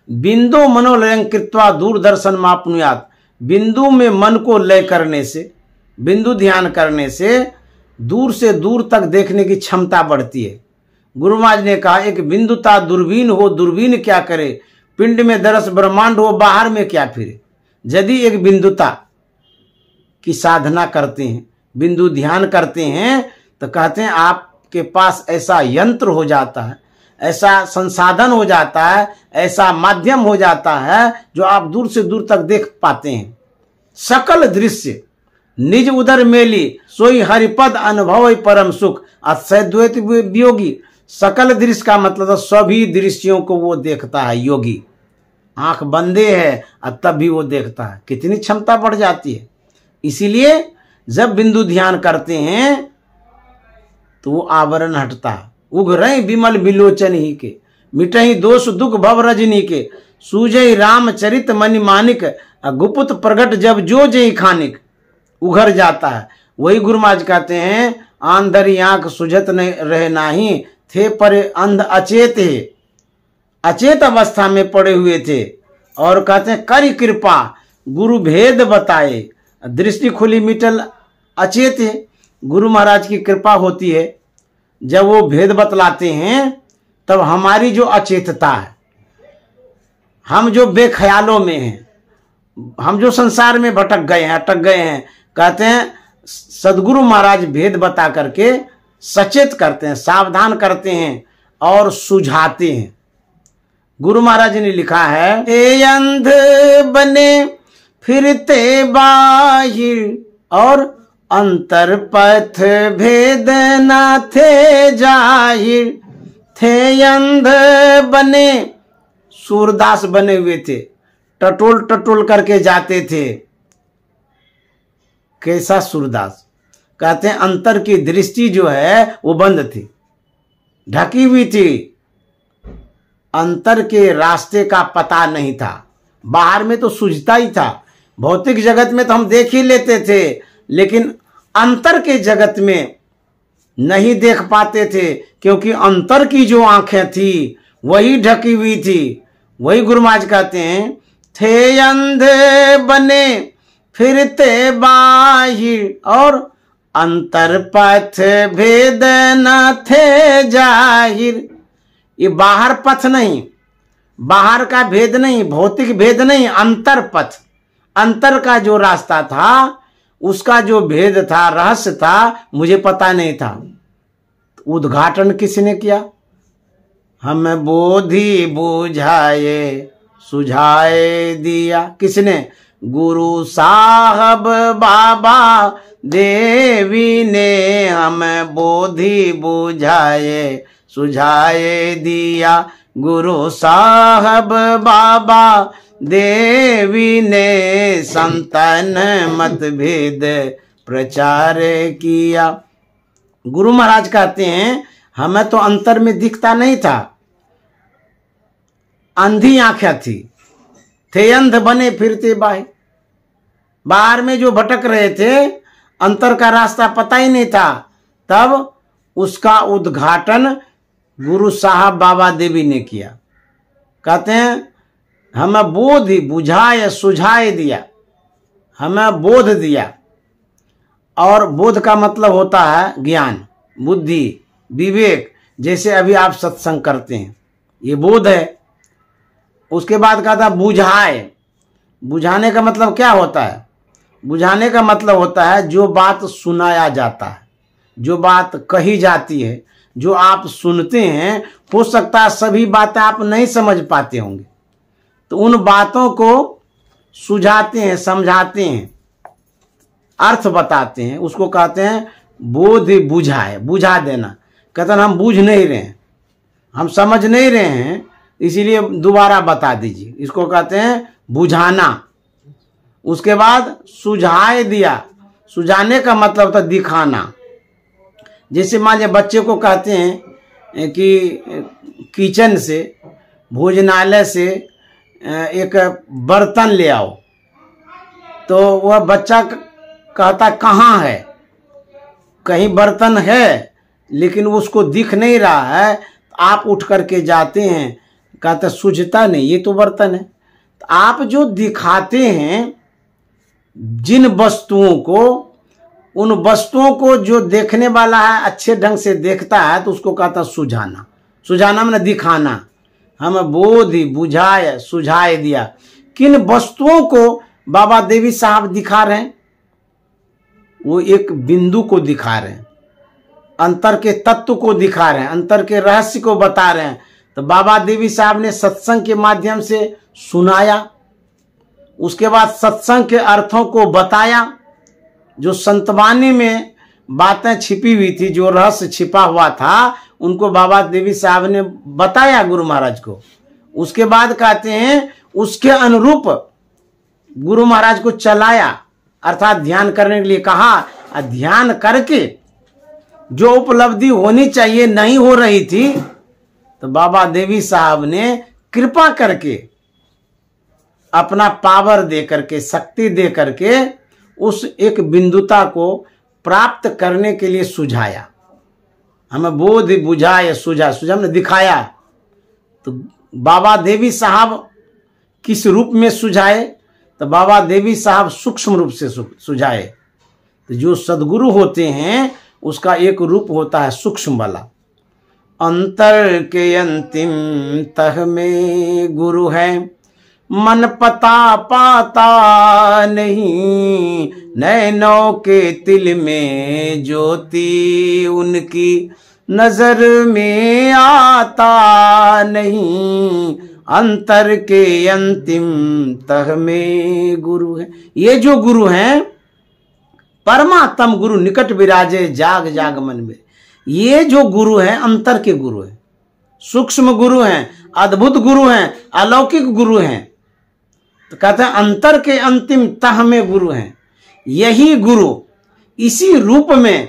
Speaker 1: बिंदु मनोलयं कृत्वा दूरदर्शन मापनुयात। बिंदु में मन को लय करने से, बिंदु ध्यान करने से दूर से दूर तक देखने की क्षमता बढ़ती है। गुरु महाराज ने कहा एक बिंदुता दूरबीन हो, दूरबीन क्या करे, पिंड में दरस ब्रह्मांड हो, बाहर में क्या फिरे। यदि एक बिंदुता की साधना करते हैं, बिंदु ध्यान करते हैं, तो कहते हैं आपके पास ऐसा यंत्र हो जाता है, ऐसा संसाधन हो जाता है, ऐसा माध्यम हो जाता है जो आप दूर से दूर तक देख पाते हैं। सकल दृश्य निज उदर मेली, सोई हरिपद अनुभव परम सुख, अक्षय द्वैत वियोगी। सकल दृश्य का मतलब सभी दृश्यों को वो देखता है योगी। आंख बंदे है और तब भी वो देखता है। कितनी क्षमता बढ़ जाती है। इसीलिए जब बिंदु ध्यान करते हैं तो वो आवरण हटता है। उघरई विमल विलोचन ही के, मिटही दोष दुख भव रजनी के, सूझई रामचरित मणि मानिक, गुप्त प्रगट जब जो जय खानिक। उघर जाता है। वही गुरु महाराज कहते हैं, आंधरी आंख सुझत नहीं रहे नाही, थे पर अंध अचेत है, अचेत अवस्था में पड़े हुए थे। और कहते हैं करी कृपा गुरु भेद बताए, दृष्टि खुली मिटल अचेत है। गुरु महाराज की कृपा होती है, जब वो भेद बतलाते हैं तब हमारी जो अचेतता है, हम जो बेख्यालों में हैं, हम जो संसार में भटक गए हैं, अटक गए हैं, कहते हैं सदगुरु महाराज भेद बता करके सचेत करते हैं, सावधान करते हैं और सुझाते हैं। गुरु महाराज ने लिखा है, ए अंध बने फिरते बाहिर और अंतर पथ भेद न थे जाहिर, थे अंध बने, सूरदास बने हुए थे, टटोल टटोल करके जाते थे। कैसा सूरदास? कहते हैं अंतर की दृष्टि जो है वो बंद थी, ढकी हुई थी, अंतर के रास्ते का पता नहीं था। बाहर में तो सूझता ही था, भौतिक जगत में तो हम देख ही लेते थे, लेकिन अंतर के जगत में नहीं देख पाते थे, क्योंकि अंतर की जो आंखें थी वही ढकी हुई थी। वही गुरु महाराज कहते हैं, थे अंधे बने फिरते बाहिर और अंतर पथ भेद न थे जाहिर। ये बाहर पथ नहीं, बाहर का भेद नहीं, भौतिक भेद नहीं, अंतर पथ, अंतर का जो रास्ता था, उसका जो भेद था, रहस्य था, मुझे पता नहीं था। उद्घाटन किसने किया? हमें बोधि बुझाए सुझाए दिया। किसने? गुरु साहब बाबा देवी ने हमें बोधि बुझाए सुझाए दिया। गुरु साहब बाबा देवी ने संतन मतभेद प्रचार किया। गुरु महाराज कहते हैं, हमें तो अंतर में दिखता नहीं था, अंधी आंखें थी, थे अंध बने फिरते बाहर, बाहर में जो भटक रहे थे, अंतर का रास्ता पता ही नहीं था। तब उसका उद्घाटन गुरु साहब बाबा देवी ने किया। कहते हैं हमें बोध बुझाए सुझाए दिया, हमें बोध दिया। और बोध का मतलब होता है ज्ञान, बुद्धि, विवेक। जैसे अभी आप सत्संग करते हैं, ये बोध है। उसके बाद कहा था बुझाए। बुझाने का मतलब क्या होता है? बुझाने का मतलब होता है जो बात सुनाया जाता है, जो बात कही जाती है, जो आप सुनते हैं, हो सकता है सभी बातें आप नहीं समझ पाते होंगे, तो उन बातों को सुझाते हैं, समझाते हैं, अर्थ बताते हैं, उसको कहते हैं बोध बुझाए, बुझा देना। कहते हैं हम बूझ नहीं रहे हैं, हम समझ नहीं रहे हैं, इसीलिए दोबारा बता दीजिए। इसको कहते हैं बुझाना। उसके बाद सुझाए दिया। सुझाने का मतलब होता है दिखाना। जैसे मान लीजिए बच्चे को कहते हैं कि किचन से, भोजनालय से एक बर्तन ले आओ, तो वह बच्चा कहता कहाँ है? कहीं बर्तन है लेकिन उसको दिख नहीं रहा है। आप उठ करके जाते हैं, कहते सूझता नहीं ये तो बर्तन है। तो आप जो दिखाते हैं जिन वस्तुओं को, उन वस्तुओं को जो देखने वाला है अच्छे ढंग से देखता है, तो उसको कहता सुझाना। सुझाना मतलब दिखाना। हम बोधि बुझाए सुझाए दिया। किन वस्तुओं को बाबा देवी साहब दिखा रहे हैं? वो एक बिंदु को दिखा रहे हैं, अंतर के तत्व को दिखा रहे हैं, अंतर के रहस्य को बता रहे हैं। तो बाबा देवी साहब ने सत्संग के माध्यम से सुनाया, उसके बाद सत्संग के अर्थों को बताया। जो संतवाणी में बातें छिपी हुई थी, जो रहस्य छिपा हुआ था, उनको बाबा देवी साहब ने बताया गुरु महाराज को। उसके बाद कहते हैं उसके अनुरूप गुरु महाराज को चलाया, अर्थात ध्यान करने के लिए कहा। ध्यान करके जो उपलब्धि होनी चाहिए नहीं हो रही थी, तो बाबा देवी साहब ने कृपा करके अपना पावर दे करके, शक्ति दे करके उस एक बिंदुता को प्राप्त करने के लिए सुझाया। हमें बोध बुझाए सुझा, हमने दिखाया। तो बाबा देवी साहब किस रूप में सुझाए? तो बाबा देवी साहब सूक्ष्म रूप से सुझाए। तो जो सद्गुरु होते हैं उसका एक रूप होता है सूक्ष्म वाला। अंतर के अंतिम तह में गुरु है, मन पता पाता नहीं, नैनों के तिल में ज्योति उनकी नजर में आता नहीं। अंतर के अंतिम तह में गुरु है। ये जो गुरु हैं परमात्म गुरु निकट विराजे जाग जाग मन में। ये जो गुरु हैं अंतर के गुरु हैं, सूक्ष्म गुरु हैं, अद्भुत गुरु हैं, अलौकिक गुरु हैं। तो कहते हैं अंतर के अंतिम तह में गुरु हैं। यही गुरु इसी रूप में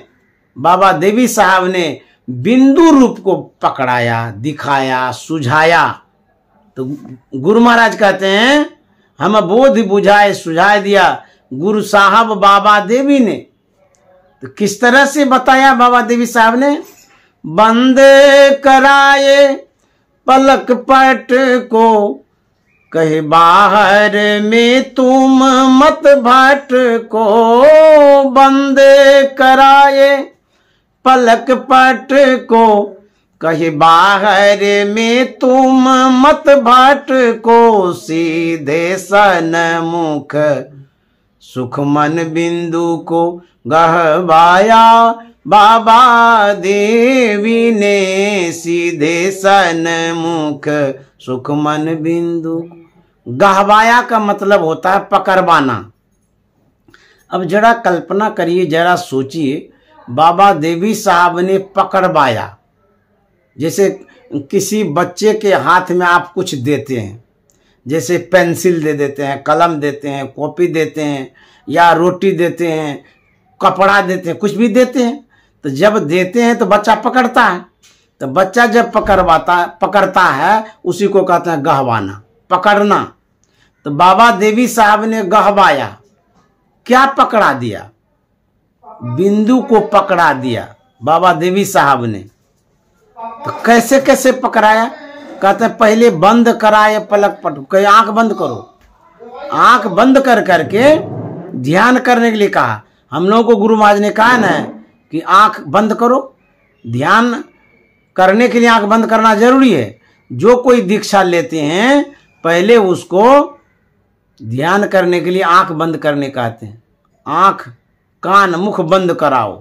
Speaker 1: बाबा देवी साहब ने बिंदु रूप को पकड़ाया, दिखाया, सुझाया। तो गुरु महाराज कहते हैं हम बोध बुझाए सुझाए दिया गुरु साहब बाबा देवी ने। तो किस तरह से बताया बाबा देवी साहब ने? बंद कराए पलक पट को, कहे बाहर में तुम मत भटको। बंद कराए पलक पट को, कहे बाहर में तुम मत भटको। सीधे सन्मुख सुख मन बिंदु को गहवाया बाबा देवी ने। सीधे सन्मुख सुख मन बिंदु। गहवाया का मतलब होता है पकड़वाना। अब जरा कल्पना करिए, जरा सोचिए, बाबा देवी साहब ने पकड़वाया। जैसे किसी बच्चे के हाथ में आप कुछ देते हैं, जैसे पेंसिल दे देते हैं, कलम देते हैं, कॉपी देते हैं, या रोटी देते हैं, कपड़ा देते हैं, कुछ भी देते हैं। तो जब देते हैं तो बच्चा पकड़ता है। तो बच्चा जब पकड़ता है उसी को कहते हैं गहवाना, पकड़ना। तो बाबा देवी साहब ने गहवाया, क्या पकड़ा दिया? बिंदु को पकड़ा दिया बाबा देवी साहब ने। तो कैसे कैसे पकड़ाया? कहते हैं पहले बंद कराए पलक पट, कहीं आंख बंद करो। आंख बंद कर करके ध्यान करने के लिए कहा। हम लोगों को गुरु महाराज ने कहा ना कि आंख बंद करो, ध्यान करने के लिए आंख बंद करना जरूरी है। जो कोई दीक्षा लेते हैं पहले उसको ध्यान करने के लिए आंख बंद करने कहते हैं। आंख कान मुख बंद कराओ।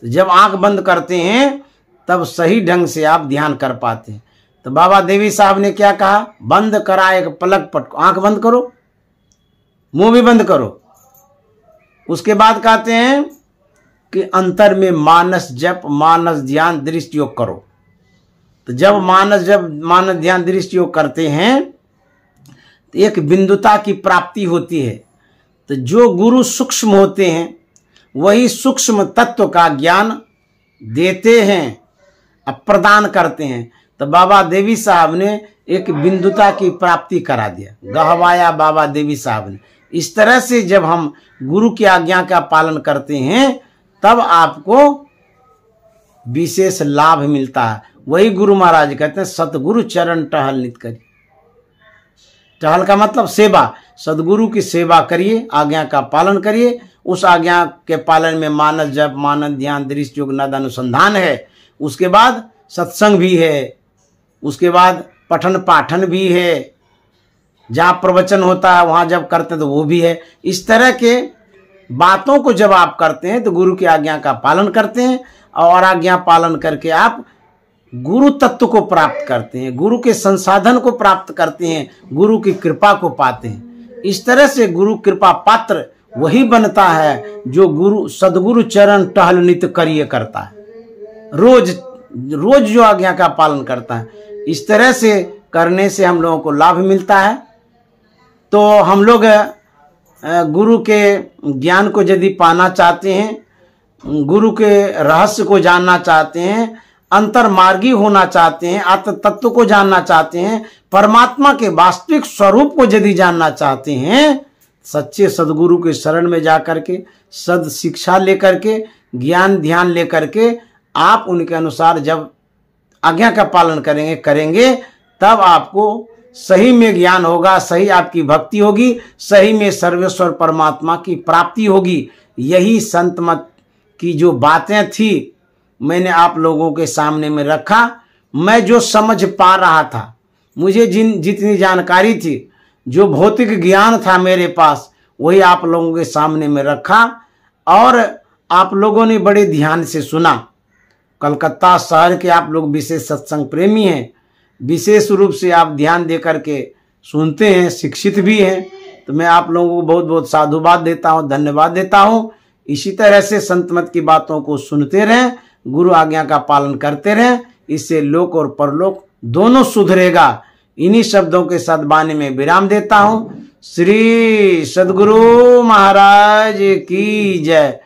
Speaker 1: तो जब आंख बंद करते हैं तब सही ढंग से आप ध्यान कर पाते हैं। तो बाबा देवी साहब ने क्या कहा? बंद कराए पलक पट, आंख बंद करो, मुंह भी बंद करो। उसके बाद कहते हैं कि अंतर में मानस जप, मानस ध्यान दृष्टि योग करो। तो जब मानस जप, मानस ध्यान दृष्टि योग करते हैं तो एक बिंदुता की प्राप्ति होती है। तो जो गुरु सूक्ष्म होते हैं वही सूक्ष्म तत्व का ज्ञान देते हैं, प्रदान करते हैं। तो बाबा देवी साहब ने एक बिंदुता की प्राप्ति करा दिया, गहवाया बाबा देवी साहब ने। इस तरह से जब हम गुरु की आज्ञा का पालन करते हैं तब आपको विशेष लाभ मिलता है। वही गुरु महाराज कहते हैं सतगुरु चरण टहल नित करिए। टहल का मतलब सेवा, सदगुरु की सेवा करिए, आज्ञा का पालन करिए। उस आज्ञा के पालन में मानस जप, मानस ध्यान दृष्टि योग नद अनुसंधान है। उसके बाद सत्संग भी है, उसके बाद पठन पाठन भी है, जहाँ प्रवचन होता है वहाँ जब करते हैं तो वो भी है। इस तरह के बातों को जब आप करते हैं तो गुरु की आज्ञा का पालन करते हैं और आज्ञा पालन करके आप गुरु तत्व को प्राप्त करते हैं, गुरु के संसाधन को प्राप्त करते हैं, गुरु की कृपा को पाते हैं। इस तरह से गुरु कृपा पात्र वही बनता है जो गुरु सदगुरु चरण टहल नित करिए करता है, रोज रोज जो आज्ञा का पालन करता है। इस तरह से करने से हम लोगों को लाभ मिलता है। तो हम लोग गुरु के ज्ञान को यदि पाना चाहते हैं, गुरु के रहस्य को जानना चाहते हैं, अंतर्मार्गी होना चाहते हैं, आत्म तत्व को जानना चाहते हैं, परमात्मा के वास्तविक स्वरूप को यदि जानना चाहते हैं, सच्चे सदगुरु के शरण में जाकर के सद शिक्षा लेकर के ज्ञान ध्यान लेकर के आप उनके अनुसार जब आज्ञा का पालन करेंगे तब आपको सही में ज्ञान होगा, सही आपकी भक्ति होगी, सही में सर्वेश्वर परमात्मा की प्राप्ति होगी। यही संत मत की जो बातें थी मैंने आप लोगों के सामने में रखा। मैं जो समझ पा रहा था, मुझे जितनी जानकारी थी, जो भौतिक ज्ञान था मेरे पास, वही आप लोगों के सामने में रखा और आप लोगों ने बड़े ध्यान से सुना। कलकत्ता शहर के आप लोग विशेष सत्संग प्रेमी हैं, विशेष रूप से आप ध्यान दे करके सुनते हैं, शिक्षित भी हैं, तो मैं आप लोगों को बहुत बहुत साधुवाद देता हूँ, धन्यवाद देता हूँ। इसी तरह से संत मत की बातों को सुनते रहें, गुरु आज्ञा का पालन करते रहें, इससे लोक और परलोक दोनों सुधरेगा। इन्हीं शब्दों के साथ वाणी में विराम देता हूँ। श्री सद्गुरु महाराज की जय।